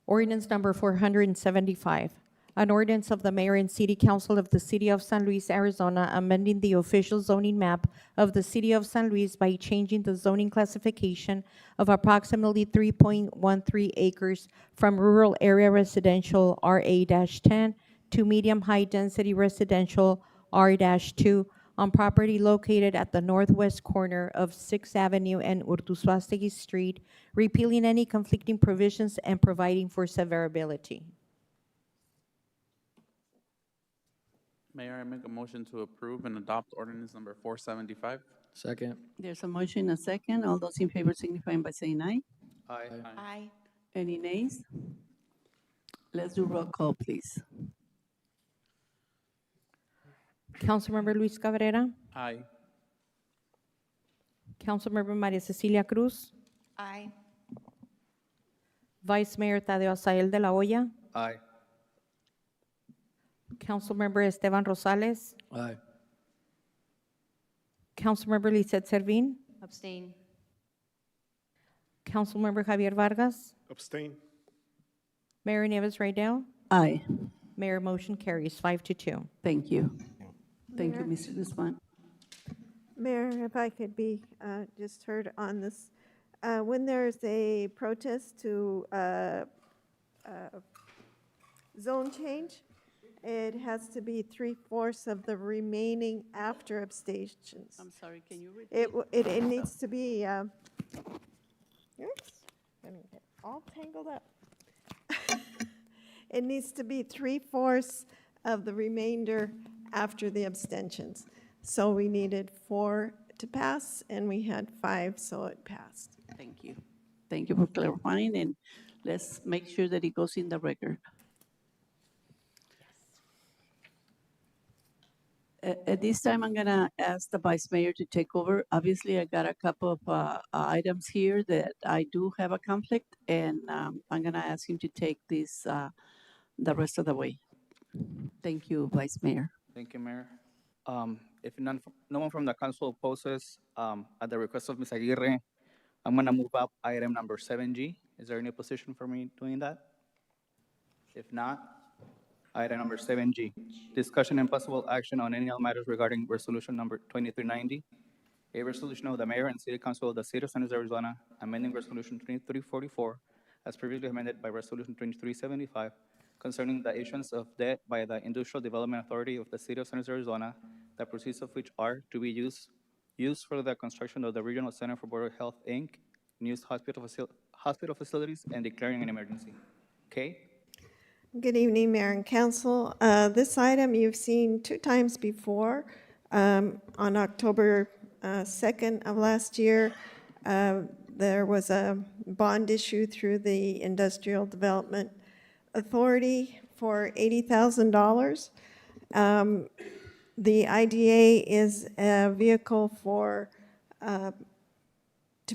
Ordinance number 475, an ordinance of the mayor and city council of the city of San Luis, Arizona, amending the official zoning map of the city of San Luis by changing the zoning classification of approximately 3.13 acres from rural area residential RA-10 to medium-high density residential R-2 on property located at the northwest corner of 6th Avenue and Urtuzuastegui Street, repealing any conflicting provisions and providing for severability. Mayor, I make a motion to approve and adopt ordinance number 475. Second. There's a motion, a second. All those in favor signify by saying aye. Aye. Aye. Any nays? Let's do roll call, please. Councilmember Luis Cabrera, Aye. Councilmember Maria Cecilia Cruz, Aye. Vice Mayor Tadeo Asael de la Hoya, Aye. Councilmember Esteban Rosales, Aye. Councilmember Lisette Servin, Abstain. Councilmember Javier Vargas, Abstain. Mayor Nieves Raydell, Aye. Mayor, motion carries 5-2. Thank you. Thank you, Mayor? Mr. Guzman. Mayor, if I could be just heard on this. When there's a protest to zone change, it has to be 3/4 of the remaining after abstentions. I'm sorry, can you repeat? It needs to be, oops, let me get all tangled up. It needs to be 3/4 of the remainder after the abstentions. So we needed 4 to pass, and we had 5, so it passed. Thank you. Thank you for clarifying, and let's make sure that it goes in the record. At this time, I'm gonna ask the Vice Mayor to take over. Obviously, I got a couple of items here that I do have a conflict, and I'm gonna ask him to take this the rest of the way. Thank you, Vice Mayor. Thank you, Mayor. If no one from the council opposes, at the request of Ms. Aguirre, I'm gonna move up item number 7G. Is there any opposition for me doing that? If not, item number 7G, discussion and possible action on any other matters regarding resolution number 2390, a resolution of the mayor and city council of the city of San Jose, Arizona, amending resolution 2344, as previously amended by resolution 2375, concerning the issuance of debt by the Industrial Development Authority of the city of San Jose, Arizona, the proceeds of which are to be used for the construction of the Regional Center for Border Health, Inc., new hospital facilities, and declaring an emergency. Kay? Good evening, Mayor and Council. This item you've seen 2 times before. On October 2nd of last year, there was a bond issue through the Industrial Development Authority for $80,000. The IDA is a vehicle for to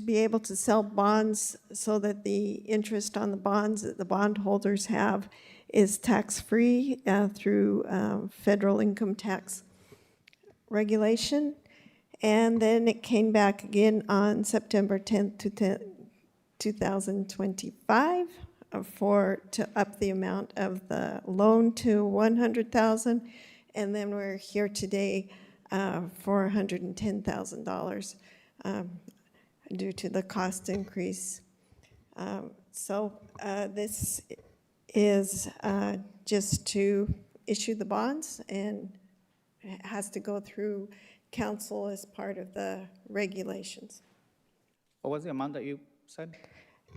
be able to sell bonds so that the interest on the bonds that the bondholders have is tax-free through federal income tax regulation. And then it came back again on September 10th, 2025 to up the amount of the loan to $100,000. And then we're here today for $110,000 due to the cost increase. This is just to issue the bonds, and it has to go through council as part of the regulations. What was the amount that you said?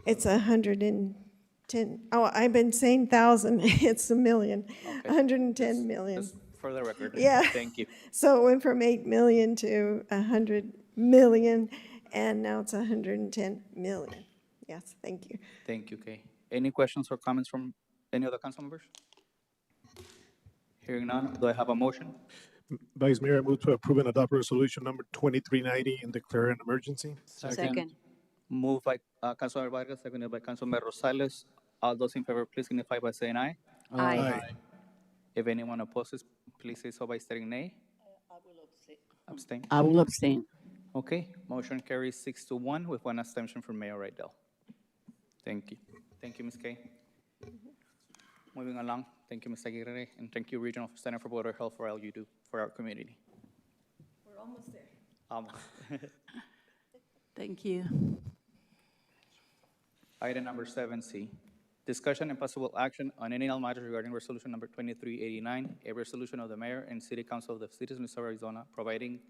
It's 110, oh, I've been saying 1,000, it's a million, Okay. 110 million. Just for the record. Yeah. Thank you. So it went from 8 million to 100 million, and now it's 110 million. Yes, thank you. Thank you, Kay. Any questions or comments from any other council members? Hearing none, do I have a motion? Vice Mayor, I move to approve and adopt resolution number 2390 and declare an emergency. Second. Moved by Councilmember Vargas, seconded by Councilmember Rosales. All those in favor, please signify by saying aye. Aye. If anyone opposes, please say so by stating nay. Abstain. I will abstain. Okay, motion carries 6-1 with 1 abstention from Mayor Rydell. Thank you. Thank you, Ms. Kay. Moving along, thank you, Ms. Aguirre, and thank you, Regional Center for Border Health, for all you do for our community. We're almost there. Almost. Thank you. Item number 7C, discussion and possible action on any other matters regarding resolution number 2389, a resolution of the mayor and city council of the city of Missouri, Arizona, providing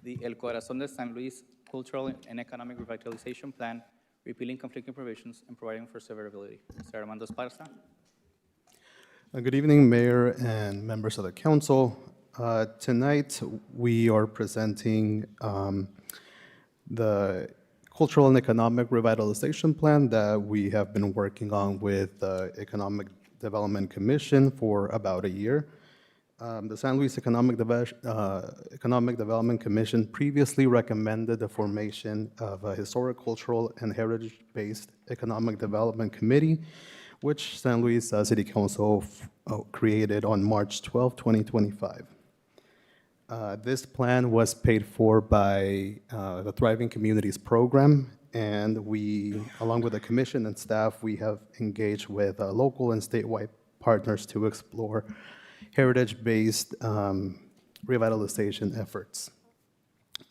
the El Corazón de San Luis Cultural and Economic Revitalization Plan, repealing conflicting provisions and providing for severability. Mr. Armando Esparza. Good evening, Mayor and members of the council. Tonight, we are presenting the Cultural and Economic Revitalization Plan that we have been working on with the Economic Development Commission for about a year. The San Luis Economic Development Commission previously recommended the formation of a historic, cultural, and heritage-based economic development committee, which San Luis City Council created on March 12, 2025. This plan was paid for by the Thriving Communities Program, and we, along with the commission and staff, we have engaged with local and statewide partners to explore heritage-based revitalization efforts.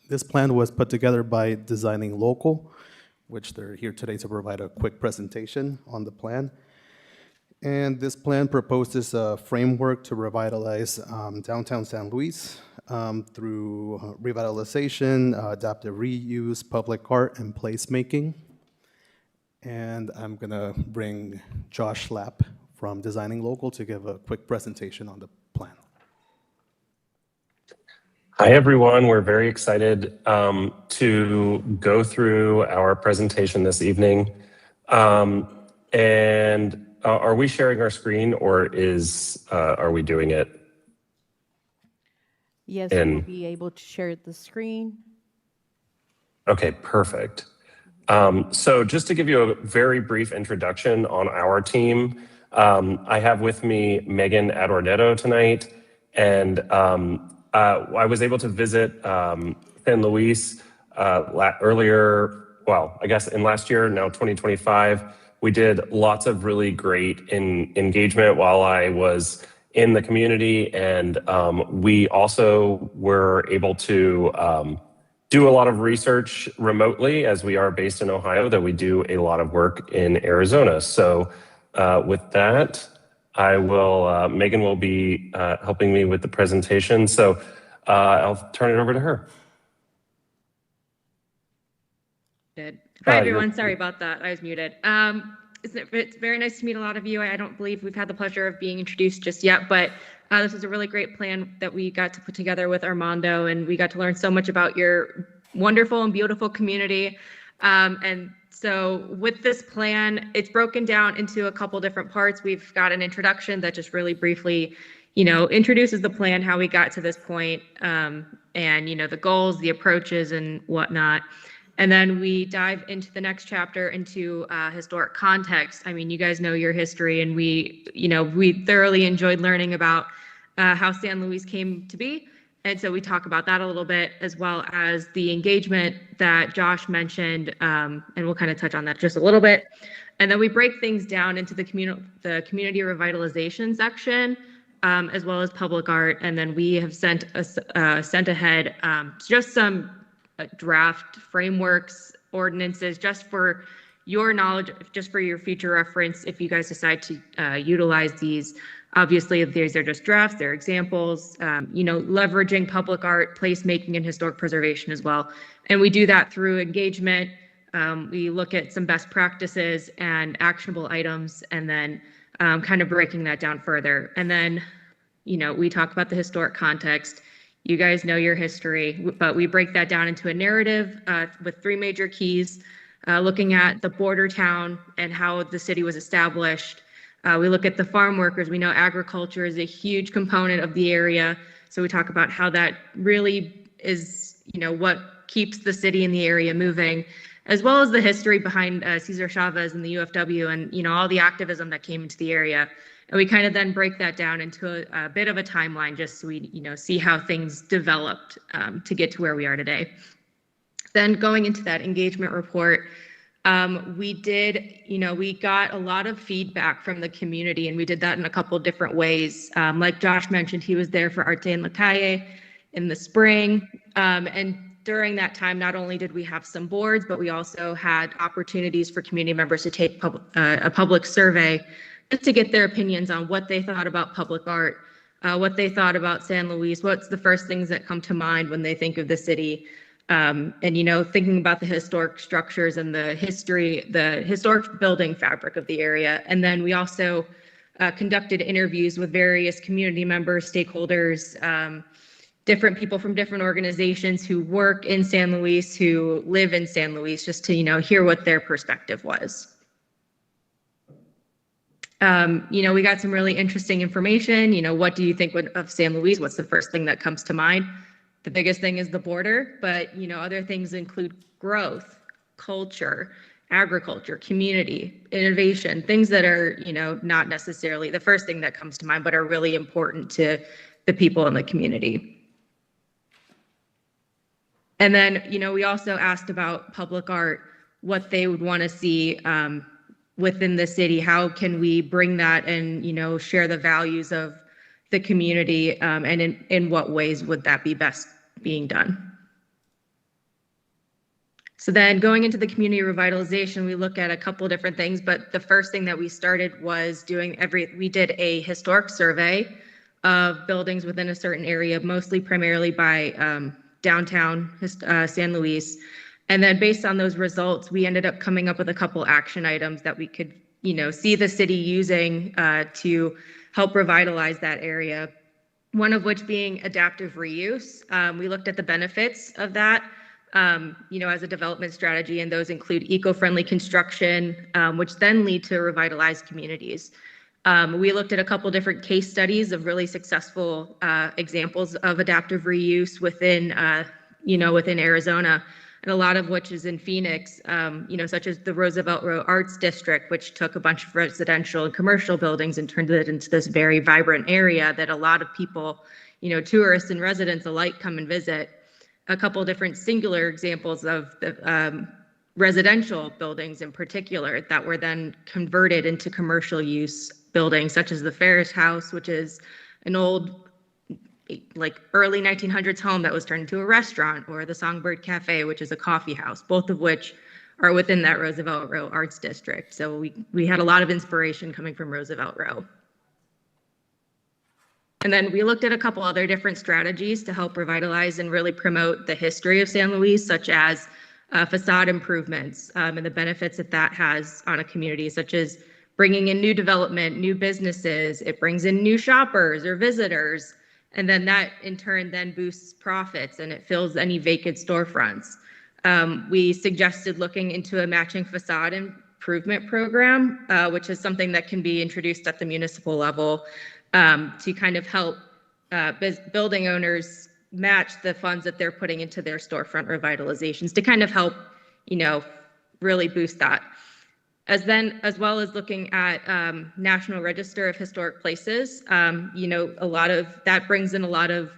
This plan was put together by Designing Local, which they're here today to provide a quick presentation on the plan. And this plan proposes a framework to revitalize downtown San Luis through revitalization, adaptive reuse, public art, and placemaking. And I'm gonna bring Josh Lapp from Designing Local to give a quick presentation on the plan. Hi, everyone. We're very excited to go through our presentation this evening. Are we sharing our screen, or are we doing it? Yes, we'll be able to share the screen. Okay, perfect. So just to give you a very brief introduction on our team, I have with me Megan Adornetto tonight, and I was able to visit San Luis earlier, well, I guess in last year, now 2025. We did lots of really great engagement while I was in the community. And we also were able to do a lot of research remotely, as we are based in Ohio, that we do a lot of work in Arizona. So with that, I will, Megan will be helping me with the presentation. So I'll turn it over to her. Good. Hi, everyone. Sorry about that. I was muted. It's very nice to meet a lot of you. I don't believe we've had the pleasure of being introduced just yet, but this was a really great plan that we got to put together with Armando, and we got to learn so much about your wonderful and beautiful community. And so with this plan, it's broken down into a couple different parts. We've got an introduction that just really briefly, introduces the plan, how we got to this point, and, the goals, the approaches, and whatnot. And then we dive into the next chapter into historic context. I mean, you guys know your history, and we thoroughly enjoyed learning about how San Luis came to be. And so we talk about that a little bit, as well as the engagement that Josh mentioned, and we'll kind of touch on that just a little bit. And then we break things down into the community revitalization section, as well as public art. And then we have sent ahead just some draft frameworks, ordinances, just for your knowledge, just for your future reference, if you guys decide to utilize these. Obviously, these are just drafts, they're examples, leveraging public art, placemaking, and historic preservation as well. And we do that through engagement. We look at some best practices and actionable items, and then kind of breaking that down further. And then, we talk about the historic context. You guys know your history, but we break that down into a narrative with 3 major keys, looking at the border town and how the city was established. We look at the farm workers. We know agriculture is a huge component of the area. So we talk about how that really is, what keeps the city and the area moving, as well as the history behind Cesar Chavez and the UFW and, all the activism that came into the area. And we kind of then break that down into a bit of a timeline, just so we, see how things developed to get to where we are today. Then going into that engagement report, we got a lot of feedback from the community, and we did that in a couple different ways. Like Josh mentioned, he was there for Arte en la Calle in the spring. And during that time, not only did we have some boards, but we also had opportunities for community members to take a public survey, just to get their opinions on what they thought about public art, what they thought about San Luis, what's the first things that come to mind when they think of the city. And, thinking about the historic structures and the historic building fabric of the area. And then we also conducted interviews with various community members, stakeholders, different people from different organizations who work in San Luis, who live in San Luis, just to, hear what their perspective was. We got some really interesting information. What do you think of San Luis? What's the first thing that comes to mind? The biggest thing is the border, but other things include growth, culture, agriculture, community, innovation, things that are, not necessarily the first thing that comes to mind, but are really important to the people in the community. And then, we also asked about public art, what they would want to see within the city. How can we bring that and, share the values of the community, and in what ways would that be best being done? So then going into the community revitalization, we look at a couple different things, but the first thing that we started was we did a historic survey of buildings within a certain area, primarily by downtown San Luis. And then based on those results, we ended up coming up with a couple action items that we could, see the city using to help revitalize that area. One of which being adaptive reuse. We looked at the benefits of that, as a development strategy, and those include eco-friendly construction, which then lead to revitalized communities. We looked at a couple different case studies of really successful examples of adaptive reuse within Arizona, and a lot of which is in Phoenix, such as the Roosevelt Row Arts District, which took a bunch of residential and commercial buildings and turned it into this very vibrant area that a lot of people, tourists and residents alike come and visit. A couple different singular examples of the residential buildings in particular that were then converted into commercial use buildings, such as the Ferris House, which is an old, like early 1900s home that was turned into a restaurant, or the Songbird Cafe, which is a coffee house, both of which are within that Roosevelt Row Arts District. So we had a lot of inspiration coming from Roosevelt Row. And then we looked at a couple other different strategies to help revitalize and really promote the history of San Luis, such as facade improvements and the benefits that that has on a community, such as bringing in new development, new businesses. It brings in new shoppers or visitors, and then that in turn then boosts profits and it fills any vacant storefronts. We suggested looking into a matching facade improvement program, which is something that can be introduced at the municipal level to kind of help building owners match the funds that they're putting into their storefront revitalizations to kind of help, really boost that. As well as looking at National Register of Historic Places, a lot of that brings in a lot of,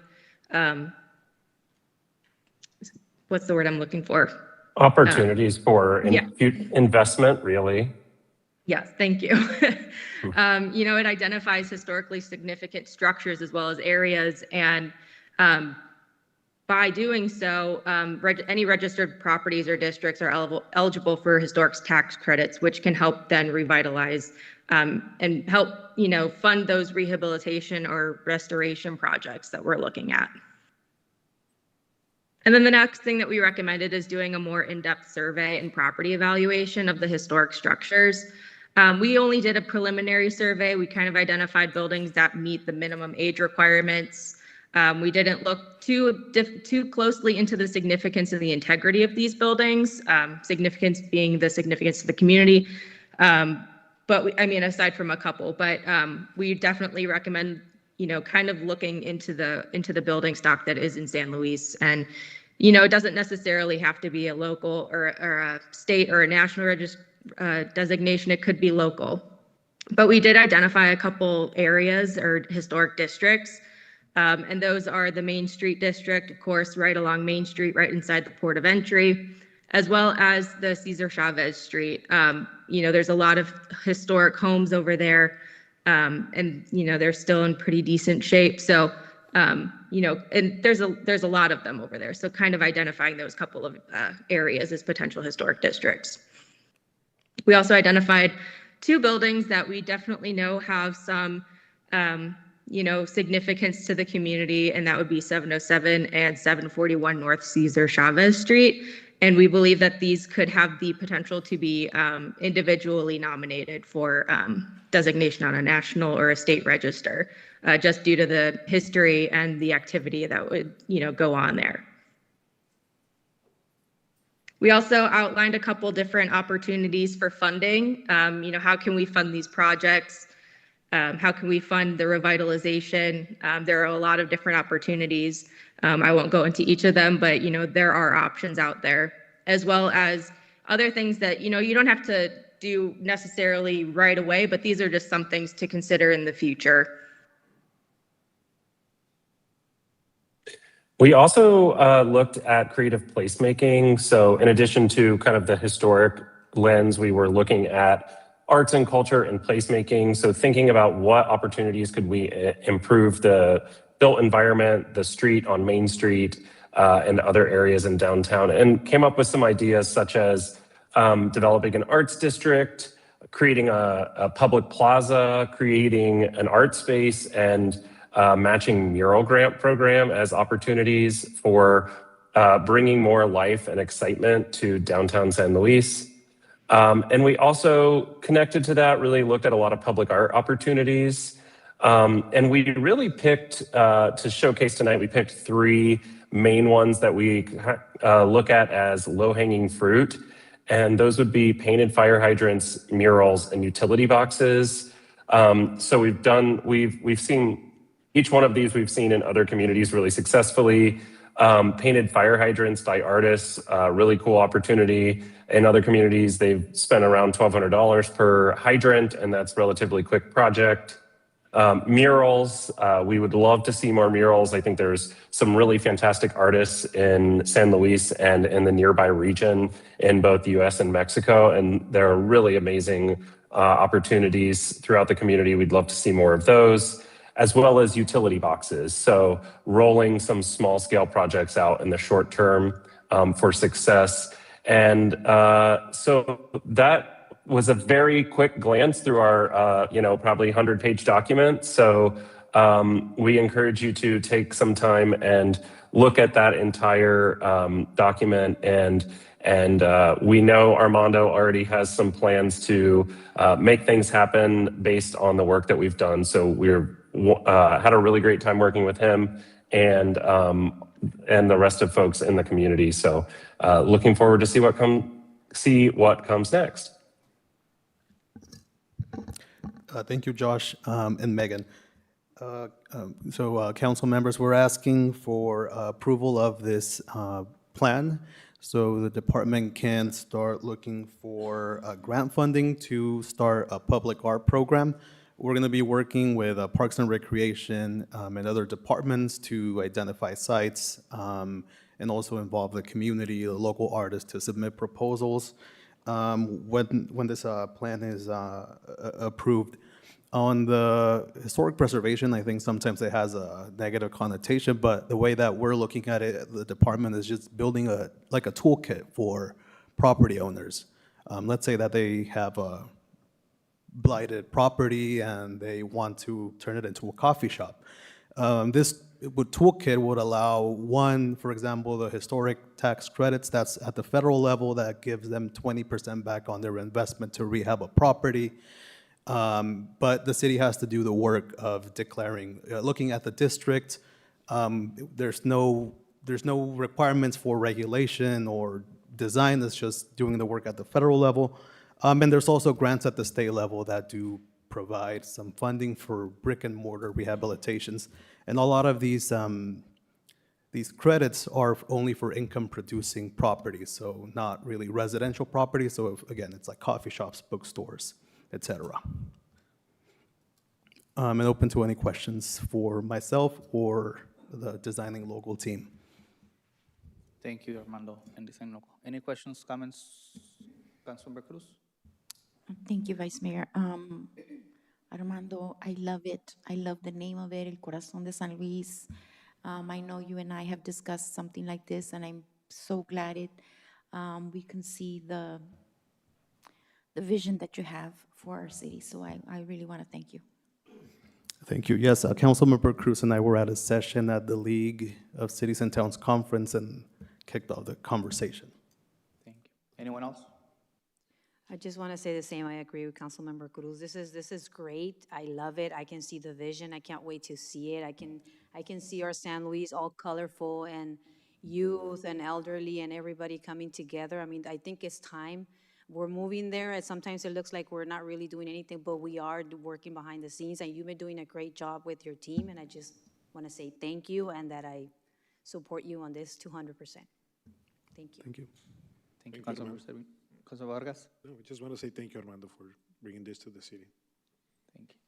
what's the word I'm looking for? Opportunities for investment, really. Yes, thank you. It identifies historically significant structures as well as areas, and by doing so, any registered properties or districts are eligible for historic tax credits, which can help then revitalize and help, fund those rehabilitation or restoration projects that we're looking at. And then the next thing that we recommended is doing a more in-depth survey and property evaluation of the historic structures. We only did a preliminary survey. We kind of identified buildings that meet the minimum age requirements. We didn't look too closely into the significance and the integrity of these buildings, significance being the significance to the community. Aside from a couple, but we definitely recommend, kind of looking into the building stock that is in San Luis. And, it doesn't necessarily have to be a local or a state or a national designation. It could be local. But we did identify a couple areas or historic districts. And those are the Main Street District, of course, right along Main Street, right inside the port of entry, as well as the Cesar Chavez Street. There's a lot of historic homes over there, and they're still in pretty decent shape. So, and there's a lot of them over there. So kind of identifying those couple of areas as potential historic districts. We also identified 2 buildings that we definitely know have some significance to the community, and that would be 707 and 741 North Cesar Chavez Street. And we believe that these could have the potential to be individually nominated for designation on a national or a state register, just due to the history and the activity that would, go on there. We also outlined a couple different opportunities for funding. How can we fund these projects? How can we fund the revitalization? There are a lot of different opportunities. I won't go into each of them, but there are options out there, as well as other things that you don't have to do necessarily right away, but these are just some things to consider in the future. We also looked at creative placemaking. So in addition to kind of the historic lens, we were looking at arts and culture and placemaking. So thinking about what opportunities could we improve the built environment, the street on Main Street, and other areas in downtown, and came up with some ideas such as developing an arts district, creating a public plaza, creating an art space, and matching mural grant program as opportunities for bringing more life and excitement to downtown San Luis. And we also, connected to that, really looked at a lot of public art opportunities. And we really picked, to showcase tonight, we picked 3 main ones that we look at as low-hanging fruit. And those would be painted fire hydrants, murals, and utility boxes. So we've seen each one of these we've seen in other communities really successfully. Painted fire hydrants by artists, really cool opportunity. In other communities, they've spent around $1,200 per hydrant, and that's a relatively quick project. Murals, we would love to see more murals. I think there's some really fantastic artists in San Luis and in the nearby region in both the US and Mexico, and there are really amazing opportunities throughout the community. We'd love to see more of those, as well as utility boxes. So rolling some small scale projects out in the short term for success. And so that was a very quick glance through our, probably 100-page document. So we encourage you to take some time and look at that entire document. And we know Armando already has some plans to make things happen based on the work that we've done. So we're had a really great time working with him and the rest of folks in the community. So looking forward to see what comes next. Thank you, Josh and Megan. Council members, we're asking for approval of this plan so the department can start looking for grant funding to start a public art program. We're going to be working with Parks and Recreation and other departments to identify sites and also involve the community, the local artists to submit proposals. When this plan is approved. On the historic preservation, I think sometimes it has a negative connotation, but the way that we're looking at it, the department is just building a toolkit for property owners. Let's say that they have a blighted property and they want to turn it into a coffee shop. This toolkit would allow one, for example, the historic tax credits that's at the federal level that gives them 20% back on their investment to rehab a property. But the city has to do the work of declaring, looking at the district. There's no requirements for regulation or design. It's just doing the work at the federal level. And there's also grants at the state level that do provide some funding for brick and mortar rehabilitations. And a lot of these credits are only for income producing properties, so not really residential properties. So again, it's like coffee shops, bookstores, etc. And open to any questions for myself or the designing local team. Thank you, Armando, and Design Local. Any questions, comments, Councilmember Cruz? Thank you, Vice Mayor. Armando, I love it. I love the name of it, El Corazón de San Luis. I know you and I have discussed something like this, and I'm so glad we can see the vision that you have for our city. So I really want to thank you. Thank you. Yes, Councilmember Cruz and I were at a session at the League of Cities and Towns Conference and kicked off the conversation. Thank you. Anyone else? I just want to say the same. I agree with Councilmember Cruz. This is great. I love it. I can see the vision. I can't wait to see it. I can see our San Luis all colorful and youth and elderly and everybody coming together. I mean, I think it's time. We're moving there, and sometimes it looks like we're not really doing anything, but we are working behind the scenes, and you've been doing a great job with your team, and I just want to say thank you and that I support you on this 200%. Thank you. Thank you. Thank you, Councilmember Servin. Councilmember Vargas? No, we just want to say thank you, Armando, for bringing this to the city. Thank you.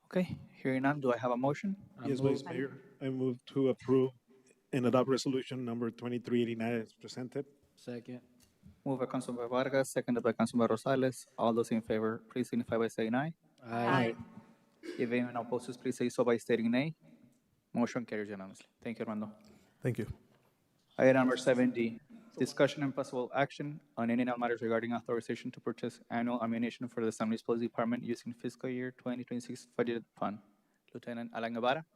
Okay, hearing none, do I have a motion? Yes, Vice Mayor, I move to approve and adopt resolution number 2389 as presented. Second. Moved by Councilmember Vargas, seconded by Councilmember Rosales. All those in favor, please signify by saying aye. Aye. If anyone opposes, please say so by stating nay. Motion carries unanimously. Thank you, Armando. Thank you. Item number 7D, discussion and possible action on any and all matters regarding authorization to purchase annual ammunition for the San Luis Police Department using fiscal year 2026 budgeted fund. Lieutenant Alan Guevara.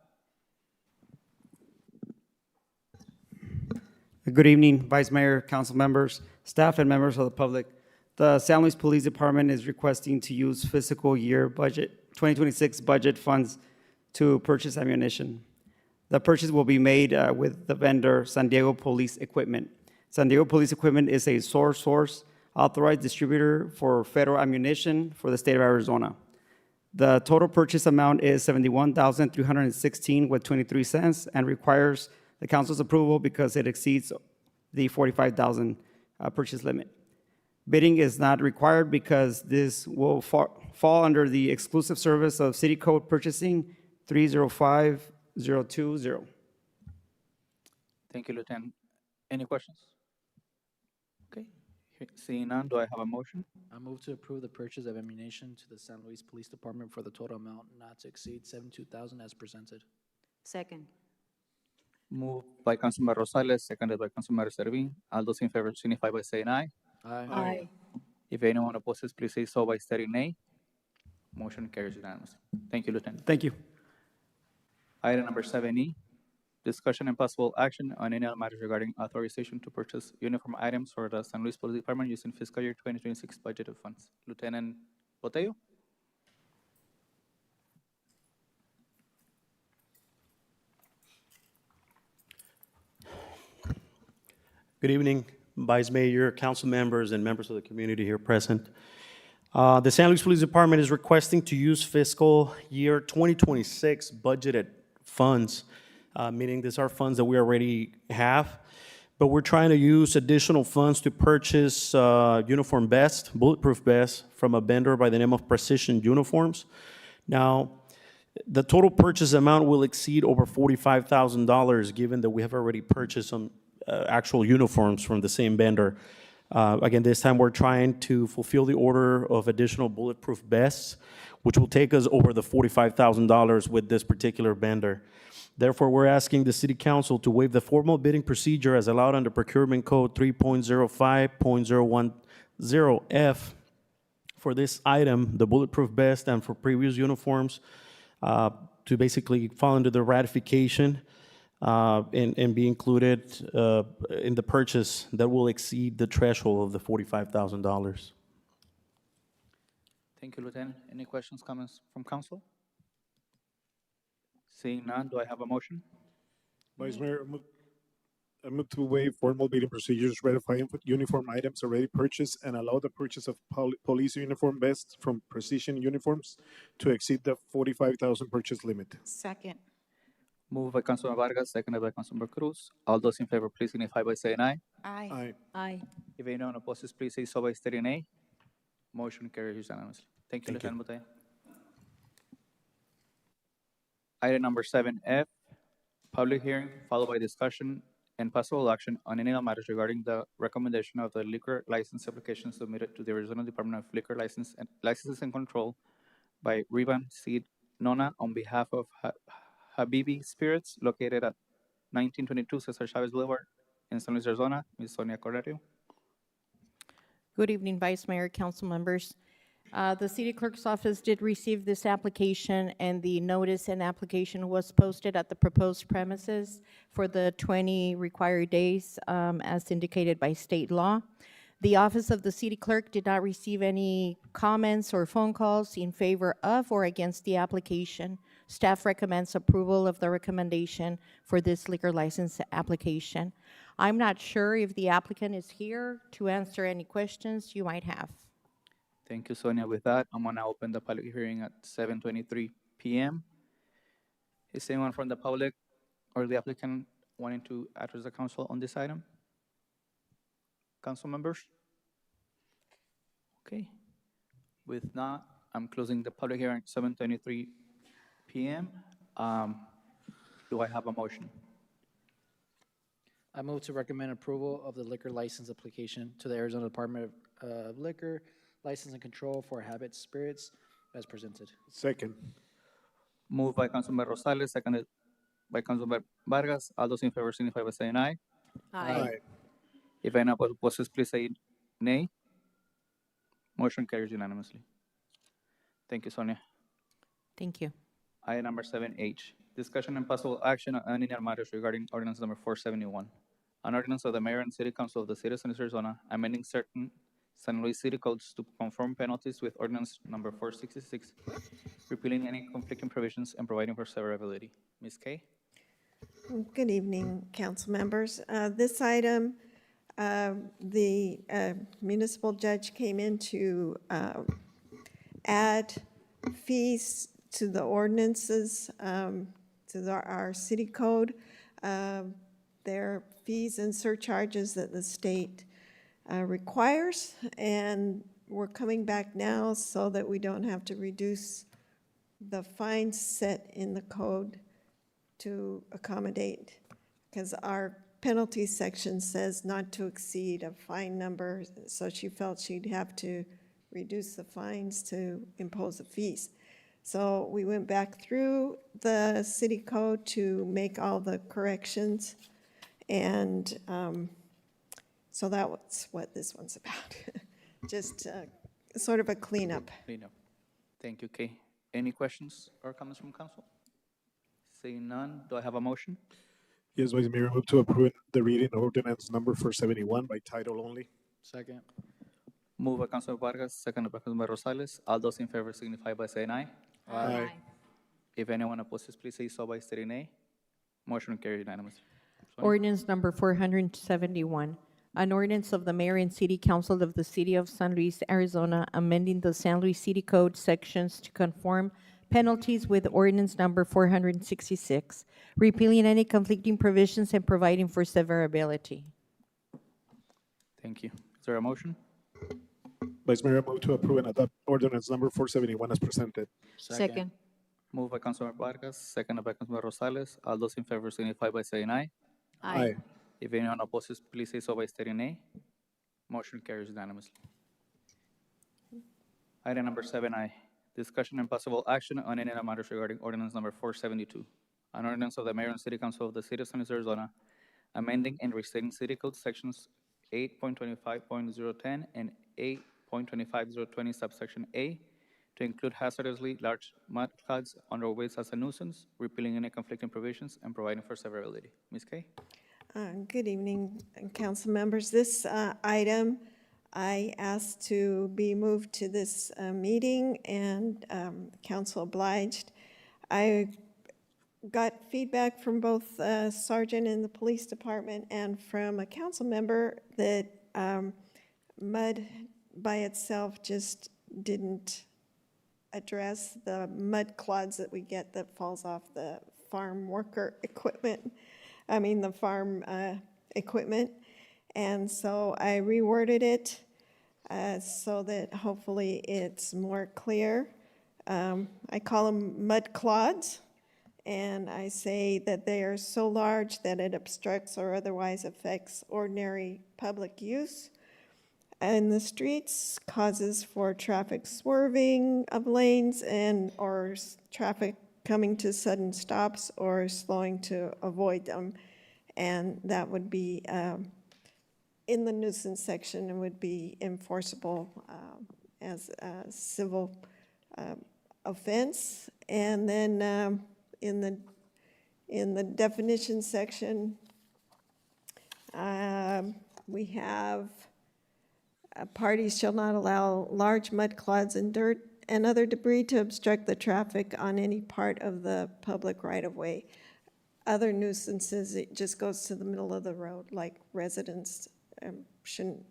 Good evening, Vice Mayor, council members, staff, and members of the public. The San Luis Police Department is requesting to use fiscal year budget 2026 budget funds to purchase ammunition. The purchase will be made with the vendor San Diego Police Equipment. San Diego Police Equipment is a sole source authorized distributor for federal ammunition for the state of Arizona. The total purchase amount is $71,316 with 23 cents and requires the council's approval because it exceeds the $45,000 purchase limit. Bidding is not required because this will fall under the exclusive service of City Code Purchasing 305020. Thank you, Lieutenant. Any questions? Okay, seeing none, do I have a motion? I move to approve the purchase of ammunition to the San Luis Police Department for the total amount not to exceed $72,000 as presented. Second. Moved by Councilmember Rosales, seconded by Councilmember Servin. All those in favor signify by saying aye. Aye. If anyone opposes, please say so by stating nay. Motion carries unanimously. Thank you, Lieutenant. Thank you. Item number 7E, discussion and possible action on any other matters regarding authorization to purchase uniform items for the San Luis Police Department using fiscal year 2026 budgeted funds. Lieutenant Botello? Good evening, Vice Mayor, council members, and members of the community here present. The San Luis Police Department is requesting to use fiscal year 2026 budgeted funds, meaning these are funds that we already have, but we're trying to use additional funds to purchase uniform vests, bulletproof vests, from a vendor by the name of Precision Uniforms. Now, the total purchase amount will exceed over $45,000, given that we have already purchased some actual uniforms from the same vendor. Again, this time we're trying to fulfill the order of additional bulletproof vests, which will take us over the $45,000 with this particular vendor. Therefore, we're asking the City Council to waive the formal bidding procedure as allowed under Procurement Code 3.05.010F for this item, the bulletproof vest, and for previous uniforms, to basically fall under the ratification and be included in the purchase that will exceed the threshold of the $45,000. Thank you, Lieutenant. Any questions, comments from council? Seeing none, do I have a motion? Vice Mayor, I move to waive formal bidding procedures, ratify uniform items already purchased, and allow the purchase of police uniform vests from Precision Uniforms to exceed the $45,000 purchase limit. Second. Moved by Councilmember Vargas, seconded by Councilmember Cruz. All those in favor, please signify by saying aye. Aye. Aye. Aye. If anyone opposes, please say so by stating nay. Motion carries unanimously. Thank you, Lieutenant Botella. Item number 7F, public hearing followed by discussion and possible action on any matters regarding the recommendation of the liquor license application submitted to the Arizona Department of Liquor Licenses and Control by Rivan Seed Nona on behalf of Habibi Spirits, located at 1922 Cesar Chavez Boulevard in San Luis, Arizona. Ms. Sonia Corderio. Good evening, Vice Mayor, council members. The City Clerk's Office did receive this application, and the notice and application was posted at the proposed premises for the 20 required days, as indicated by state law. The Office of the City Clerk did not receive any comments or phone calls in favor of or against the application. Staff recommends approval of the recommendation for this liquor license application. I'm not sure if the applicant is here to answer any questions you might have. Thank you, Sonia. With that, I'm gonna open the public hearing at 7:23 p.m. Is anyone from the public or the applicant wanting to address the council on this item? Council members? Okay. With not, I'm closing the public hearing at 7:23 p.m. Do I have a motion? I move to recommend approval of the liquor license application to the Arizona Department of Liquor License and Control for Habit Spirits as presented. Second. Moved by Councilmember Rosales, seconded by Councilmember Vargas. All those in favor signify by saying aye. Aye. If anyone opposes, please say nay. Motion carries unanimously. Thank you, Sonia. Thank you. Item number 7H, discussion and possible action on any matters regarding ordinance number 471. An ordinance of the Mayor and City Council of the City of San Luis, Arizona, amending certain San Luis City codes to conform penalties with ordinance number 466, repealing any conflicting provisions and providing for severability. Ms. Kay? Good evening, council members. This item, the municipal judge came in to add fees to the ordinances, to our city code. There are fees and surcharges that the state requires, and we're coming back now so that we don't have to reduce the fines set in the code to accommodate, because our penalty section says not to exceed a fine number, so she felt she'd have to reduce the fines to impose the fees. So we went back through the city code to make all the corrections, and so that's what this one's about. Just sort of a cleanup. Cleanup. Thank you, Kay. Any questions or comments from council? Seeing none, do I have a motion? Yes, Vice Mayor, I move to approve the reading of ordinance number 471 by title only. Second. Moved by Councilor Vargas, seconded by Councilor Rosales. All those in favor signify by saying aye. Aye. If anyone opposes, please say so by stating nay. Motion carried unanimously. Ordinance number 471, an ordinance of the mayor and city council of the city of San Luis, Arizona, amending the San Luis City Code sections to conform penalties with ordinance number 466, repealing any conflicting provisions and providing for severability. Thank you. Is there a motion? Vice Mayor, I move to approve and adopt ordinance number 471 as presented. Second. Moved by Councilor Vargas, seconded by Councilor Rosales. All those in favor signify by saying aye. Aye. If anyone opposes, please say so by stating nay. Motion carries unanimously. Item number 7I, discussion and possible action on any matters regarding ordinance number 472, an ordinance of the mayor and city council of the city of San Luis, Arizona, amending and restating city code sections 8.25.010 and 8.25020 subsection A to include hazardously large mud clouds on roadways as a nuisance, repealing any conflicting provisions, and providing for severability. Ms. Kay? Good evening, council members. This item I asked to be moved to this meeting, and council obliged. I got feedback from both Sergeant in the police department and from a council member that mud by itself just didn't address the mud clods that we get that falls off the farm worker equipment. The farm equipment. And so I reworded it so that hopefully it's more clear. I call them mud clods, and I say that they are so large that it obstructs or otherwise affects ordinary public use in the streets, causes for traffic swerving of lanes or traffic coming to sudden stops or slowing to avoid them. And that would be in the nuisance section, and would be enforceable as a civil offense. And then in the definition section, we have parties shall not allow large mud clods and dirt and other debris to obstruct the traffic on any part of the public right-of-way. Other nuisances, it just goes to the middle of the road, like residents shouldn't,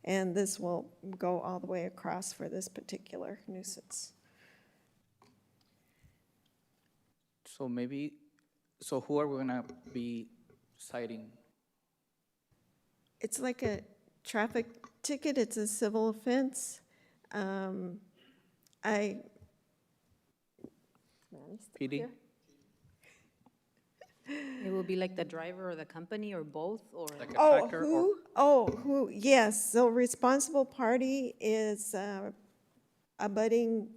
and this will go all the way across for this particular nuisance. So who are we gonna be citing? It's like a traffic ticket, it's a civil offense. PD? It will be like the driver or the company or both, or? Like a Oh, tractor or? who? Oh, who, yes, so responsible party is abutting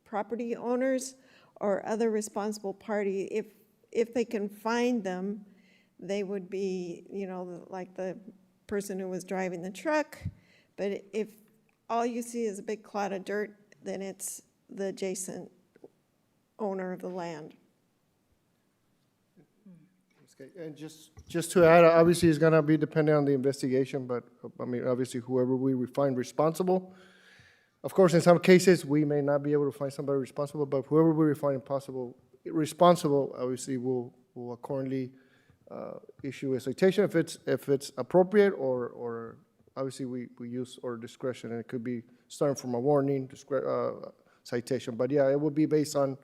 property owners or other responsible party. If they can find them, they would be, like the person who was driving the truck. But if all you see is a big clod of dirt, then it's the adjacent owner of the land. Okay, and just to add, obviously, it's gonna be dependent on the investigation, but, obviously, whoever we find responsible. Of course, in some cases, we may not be able to find somebody responsible, but whoever we find responsible, obviously, will accordingly issue a citation if it's appropriate, or obviously, we use our discretion, and it could be starting from a warning, citation. But yeah, it will be based on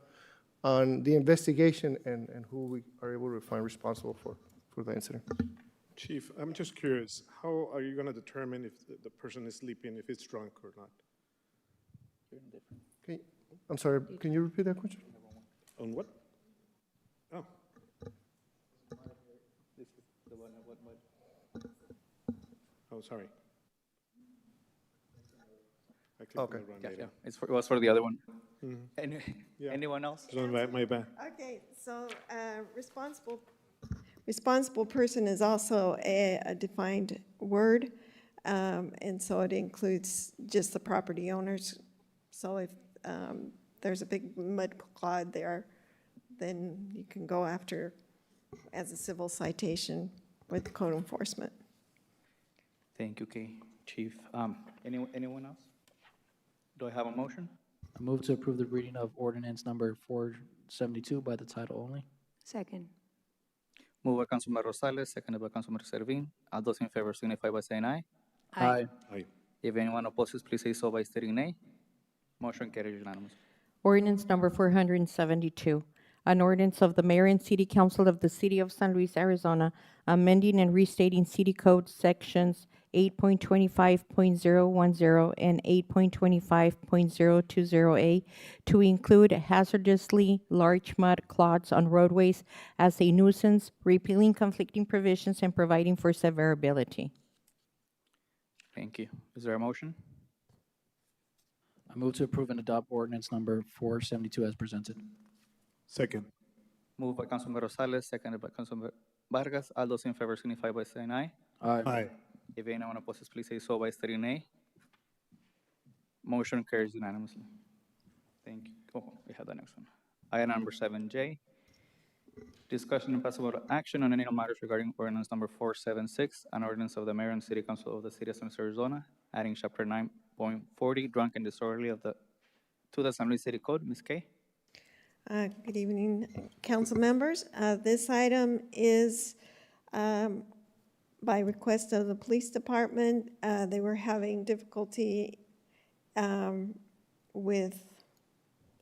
the investigation and who we are able to find responsible for the incident. Chief, I'm just curious, how are you going to determine if the person is sleeping, if it's drunk or not? Okay, I'm sorry, can you repeat that question? On what? Oh. Oh, sorry. I clicked on Okay. the wrong Yeah, item. it was for the other one. Mhm. Yeah. Anyone else? So my bad. Okay, so responsible person is also a defined word, and so it includes just the property owners. So if there's a big mud clod there, then you can go after as a civil citation with code enforcement. Thank you, Kay. Chief. Anyone else? Do I have a motion? I move to approve the reading of ordinance number 472 by the title only. Second. Moved by Councilmember Rosales, seconded by Councilmember Servin. All those in favor signify by saying aye. Aye. Aye. If anyone opposes, please say so by stating nay. Motion carries unanimously. Ordinance number 472, an ordinance of the Mayor and City Council of the City of San Luis, Arizona, amending and restating City Code Sections 8.25.010 and 8.25.020A to include hazardously large mud clods on roadways as a nuisance, repealing conflicting provisions and providing for severability. Thank you. Is there a motion? I move to approve and adopt ordinance number 472 as presented. Second. Moved by Councilmember Rosales, seconded by Councilmember Vargas. All those in favor signify by saying aye. Aye. Aye. If anyone opposes, please say so by stating nay. Motion carries unanimously. Thank you. Oh, we have the next one. Item number 7J. Discussion and possible action on any matters regarding ordinance number 476, an ordinance of the Mayor and City Council of the City of San Luis, Arizona, adding chapter 9.40, drunk and disorderly to the San Luis City Code. Ms. Kay? Good evening, council members. This item is by request of the police department. They were having difficulty with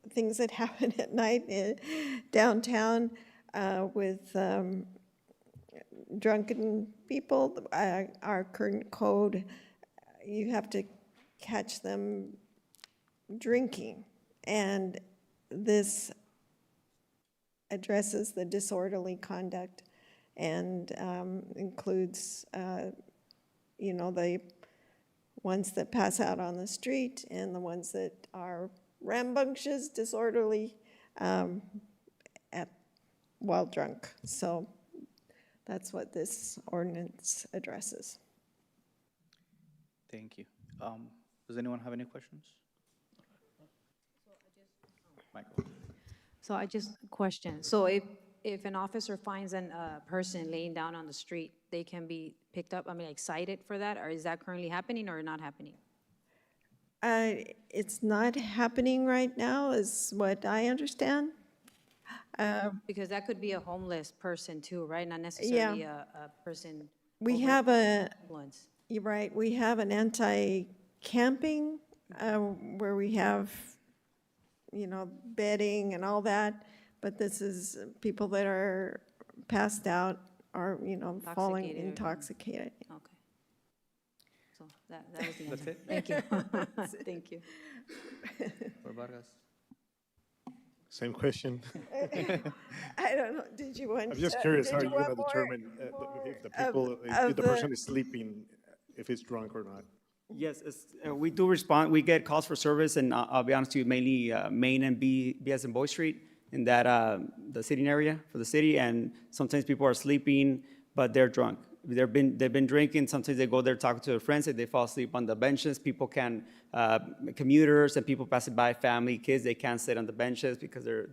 things that happen at night downtown with drunken people. Our current code, you have to catch them drinking, and this addresses the disorderly conduct and includes, the ones that pass out on the street and the ones that are rambunctious, disorderly, while drunk. So that's what this ordinance addresses. Thank you. Does anyone have any questions? Michael. So I just question, so if an officer finds a person laying down on the street, they can be picked up, like cited for that, or is that currently happening or not happening? It's not happening right now, is what I understand. Because that could be a homeless person too, right? Not necessarily a person. We over have influence. you're right, we have an anti-camping where we have, bedding and all that, but this is people that are passed out or, falling Intoxicated or- intoxicated. Okay. So that was the That's answer. it? Thank you. Thank you. For Vargas? Same question. I don't know, did you want? I'm just curious how did you're going want to more- determine if the of- people, of if the person is sleeping, if it's drunk or not. Yes, we do respond. We get calls for service, and I'll be honest with you, mainly Main and B as in Boy Street, in that the sitting area for the city. And sometimes people are sleeping, but they're drunk. They've been drinking. Sometimes they go there talking to their friends, and they fall asleep on the benches. People can commuters and people passing by, family, kids. They can't sit on the benches because they're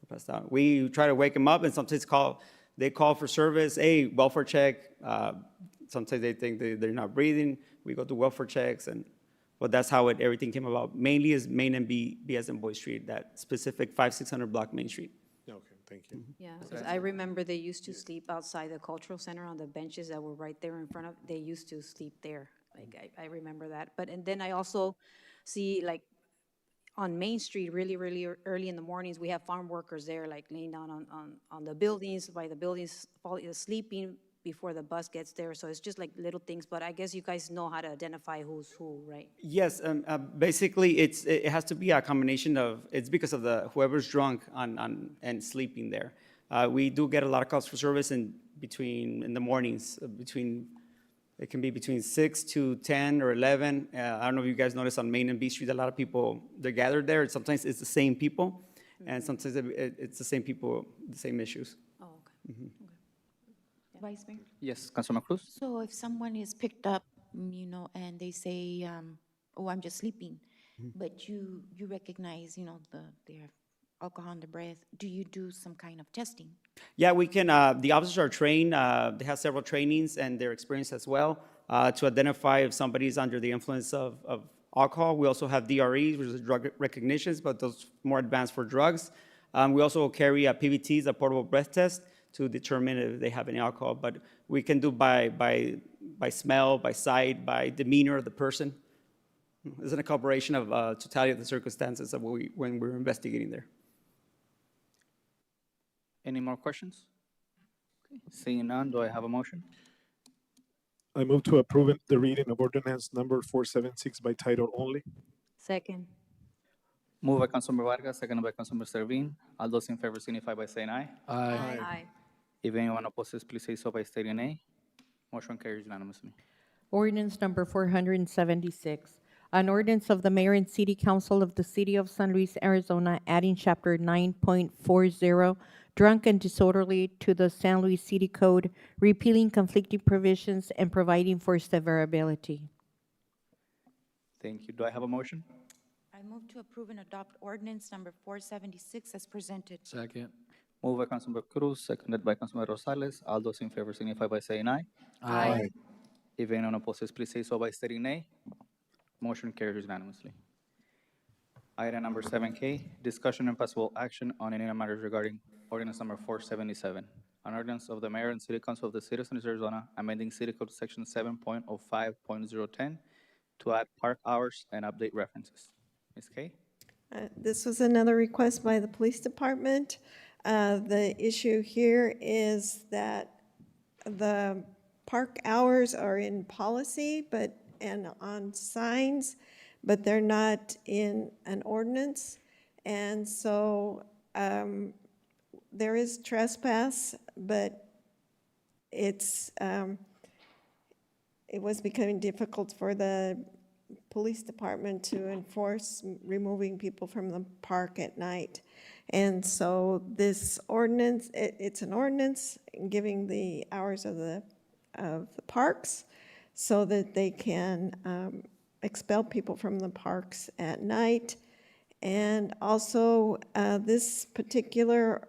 passed out. We try to wake them up, and sometimes they call for service. Hey, welfare check. Sometimes they think they're not breathing. We go to welfare checks, but that's how everything came about. Mainly is Main and B as in Boy Street, that specific 5600 block Main Street. Okay, thank you. Yeah, 'cause I remember they used to sleep outside the cultural center on the benches that were right there in front of, they used to sleep there. Like, I remember that. And then I also see, like, on Main Street, really, really early in the mornings, we have farm workers there, like laying down on the buildings, by the buildings, sleeping before the bus gets there. So it's just like little things, but I guess you guys know how to identify who's who, right? Yes, basically, it has to be a combination of, it's because of whoever's drunk and sleeping there. We do get a lot of calls for service in the mornings, it can be between 6 to 10 or 11. I don't know if you guys notice on Main and B Street, a lot of people, they're gathered there. Sometimes it's the same people, and sometimes it's the same people, the same issues. Oh, okay. Vice Mayor? Yes, Councilman Cruz? So if someone is picked up, and they say, oh, I'm just sleeping, but you recognize, their alcohol in the breath, do you do some kind of testing? Yeah, we can, the officers are trained, they have several trainings and they're experienced as well to identify if somebody's under the influence of alcohol. We also have DREs, which is drug recognitions, but those more advanced for drugs. We also carry PBTs, a portable breath test, to determine if they have any alcohol, but we can do by smell, by sight, by demeanor of the person. It's a collaboration of totality of the circumstances of when we're investigating there. Any more questions? Okay. Seeing none, do I have a motion? I move to approve the reading of ordinance number 476 by title only. Second. Moved by Councilmember Vargas, seconded by Councilmember Servin. All those in favor signify by saying aye. Aye. If anyone opposes, please say so by stating nay. Motion carries unanimously. Ordinance number 476, an ordinance of the Mayor and City Council of the City of San Luis, Arizona, adding Chapter 9.40, drunk and disorderly, to the San Luis City Code, repealing conflicting provisions and providing for severability. Thank you. Do I have a motion? I move to approve and adopt ordinance number 476 as presented. Second. Moved by Councilmember Cruz, seconded by Councilmember Rosales. All those in favor signify by saying aye. Aye. If anyone opposes, please say so by stating nay. Motion carries unanimously. Item number 7K, discussion and possible action on any matters regarding ordinance number 477, an ordinance of the Mayor and City Council of the City of San Luis, Arizona, amending City Code Section 7.05.010 to add park hours and update references. Ms. Kay? This was another request by the police department. The issue here is that the park hours are in policy, and on signs, but they're not in an ordinance. And so there is trespass, but it was becoming difficult for the police department to enforce removing people from the park at night. And so this ordinance, it's an ordinance giving the hours of the parks so that they can expel people from the parks at night. And also this particular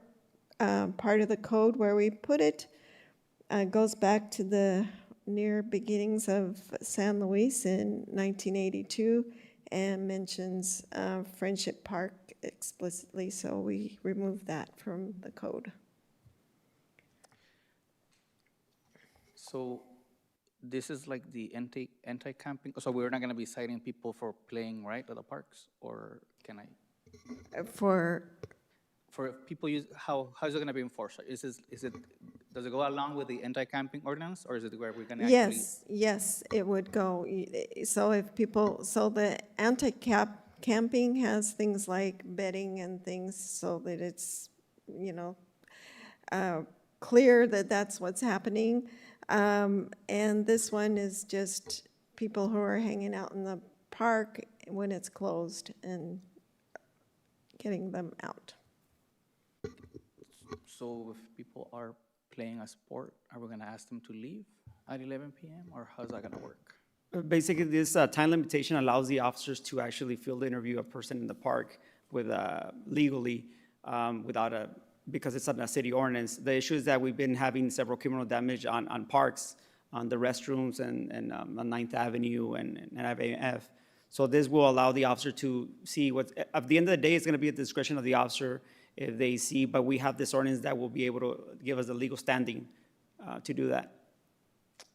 part of the code where we put it goes back to the near beginnings of San Luis in 1982 and mentions Friendship Park explicitly, so we removed that from the code. So this is like the anti-camping, so we're not gonna be citing people for playing, right, at the parks, or can I? For if people use, how is it gonna be enforced? Does it go along with the anti-camping ordinance, or is it where we're gonna actually? Yes, it would go. So if people, so the anti-camping has things like bedding and things so that it's, clear that that's what's happening. And this one is just people who are hanging out in the park when it's closed and getting them out. So if people are playing a sport, are we gonna ask them to leave at 11 p.m. or how's that gonna work? Basically, this time limitation allows the officers to actually field interview a person in the park with legally without because it's not a city ordinance. The issue is that we've been having several criminal damage on parks, on the restrooms and on 9th Avenue and AF. So this will allow the officer to see what's, at the end of the day, it's gonna be at the discretion of the officer if they see, but we have this ordinance that will be able to give us the legal standing to do that.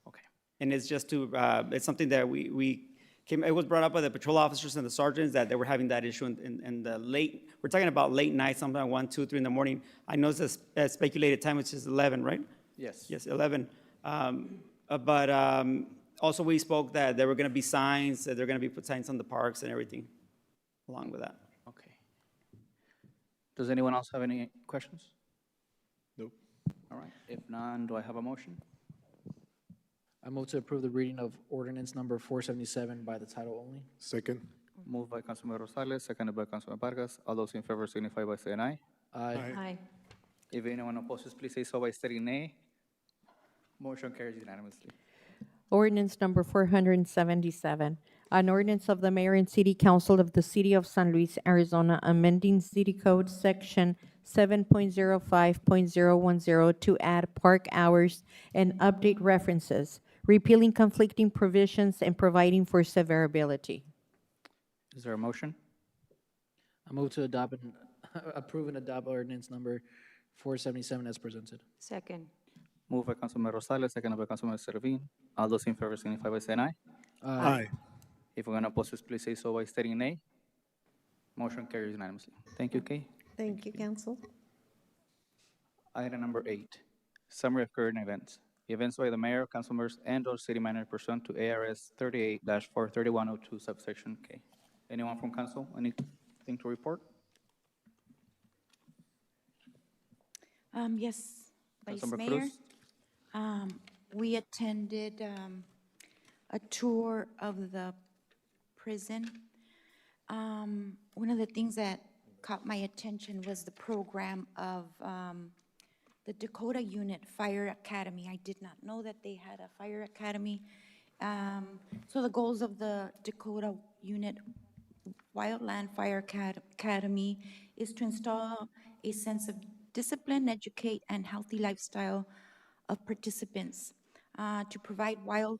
Okay. And it's just to, it's something that it was brought up by the patrol officers and the sergeants that they were having that issue in the late, we're talking about late night, sometime 1, 2, 3 in the morning. I know it's a speculated time, which is 11, right? Yes. Yes, 11. Also, we spoke that there were going to be signs, that there are going to be put signs on the parks and everything along with that. Okay. Does anyone else have any questions? Nope. All right, if none, do I have a motion? I move to approve the reading of ordinance number 477 by the title only. Second. Moved by Councilmember Rosales, seconded by Councilmember Vargas. All those in favor signify by saying aye. Aye. Aye. If anyone opposes, please say so by stating nay. Motion carries unanimously. Ordinance number 477, an ordinance of the mayor and city council of the city of San Luis, Arizona, amending city code section 7.05.010 to add park hours and update references, repealing conflicting provisions and providing for severability. Is there a motion? I move to approve and adopt ordinance number 477 as presented. Second. Moved by Councilmember Rosales, seconded by Councilmember Servin. All those in favor signify by saying aye. Aye. If anyone opposes, please say so by stating nay. Motion carries unanimously. Thank you, Kay. Thank you, council. Item number 8, summary of current events. Events by the mayor, council members, and/or city manager pursuant to ARS 38-43102 subsection K. Anyone from council, anything to report? Yes, Vice Councilmember Mayor. Cruz? We attended a tour of the prison. One of the things that caught my attention was the program of the Dakota Unit Fire Academy. I did not know that they had a fire academy. So the goals of the Dakota Unit Wildland Fire Academy is to install a sense of discipline, educate, and healthy lifestyle of participants, to provide wildland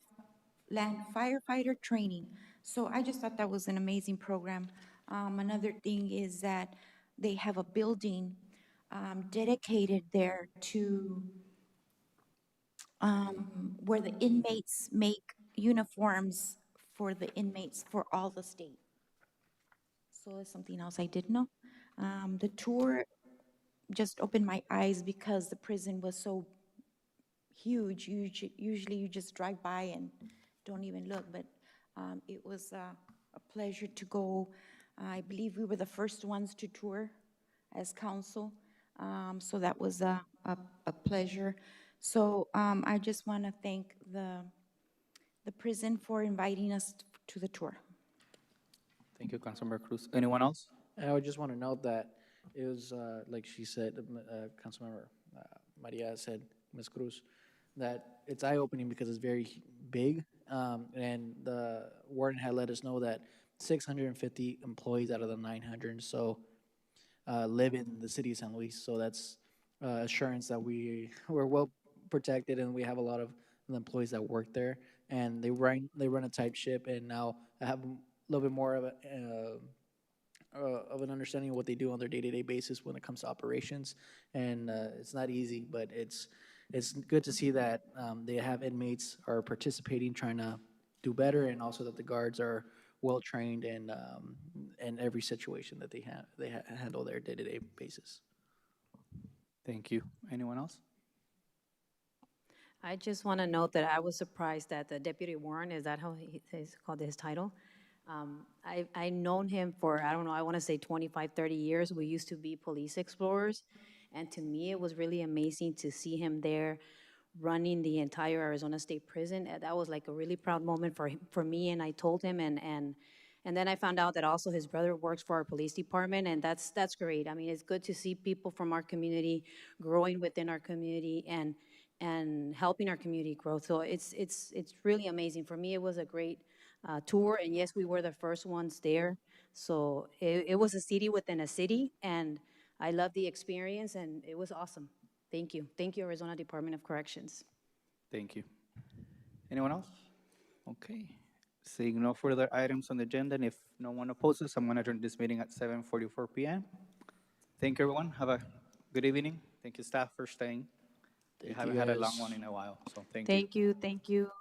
firefighter training. So I just thought that was an amazing program. Another thing is that they have a building dedicated there to where the inmates make uniforms for the inmates for all the state. So it's something else I didn't know. The tour just opened my eyes because the prison was so huge. Usually you just drive by and don't even look, but it was a pleasure to go. I believe we were the first ones to tour as council, so that was a pleasure. So I just want to thank the prison for inviting us to the tour. Thank you, Councilmember Cruz. Anyone else? I would just want to note that it was, like she said, Councilmember Maria said, Ms. Cruz, that it's eye-opening because it's very big, and the warden had let us know that 650 employees out of the 900 so live in the city of San Luis. So that's assurance that we're well protected, and we have a lot of the employees that work there, and they run a tight ship, and now I have a little bit more of an understanding of what they do on their day-to-day basis when it comes to operations, and it's not easy, but it's good to see that they have inmates are participating, trying to do better, and also that the guards are well trained in every situation that they handle their day-to-day basis. Thank you. Anyone else? I just want to note that I was surprised that the deputy warden, is that how he's called his title? I've known him for, I don't know, I want to say 25, 30 years. We used to be police explorers. And to me, it was really amazing to see him there running the entire Arizona State Prison. That was like a really proud moment for me, and I told him, and then I found out that also his brother works for our police department, and that's great. I mean, it's good to see people from our community growing within our community and helping our community grow. So it's really amazing. For me, it was a great tour, and yes, we were the first ones there. So it was a city within a city, and I loved the experience, and it was awesome. Thank you. Thank you, Arizona Department of Corrections. Thank you. Anyone else? Okay. Seeing no further items on the agenda, and if no one opposes, I'm going to adjourn this meeting at 7:44 p.m. Thank you, everyone. Have a good evening. Thank you, staff, for staying. We haven't had a long one in a while, so thank you. Thank you.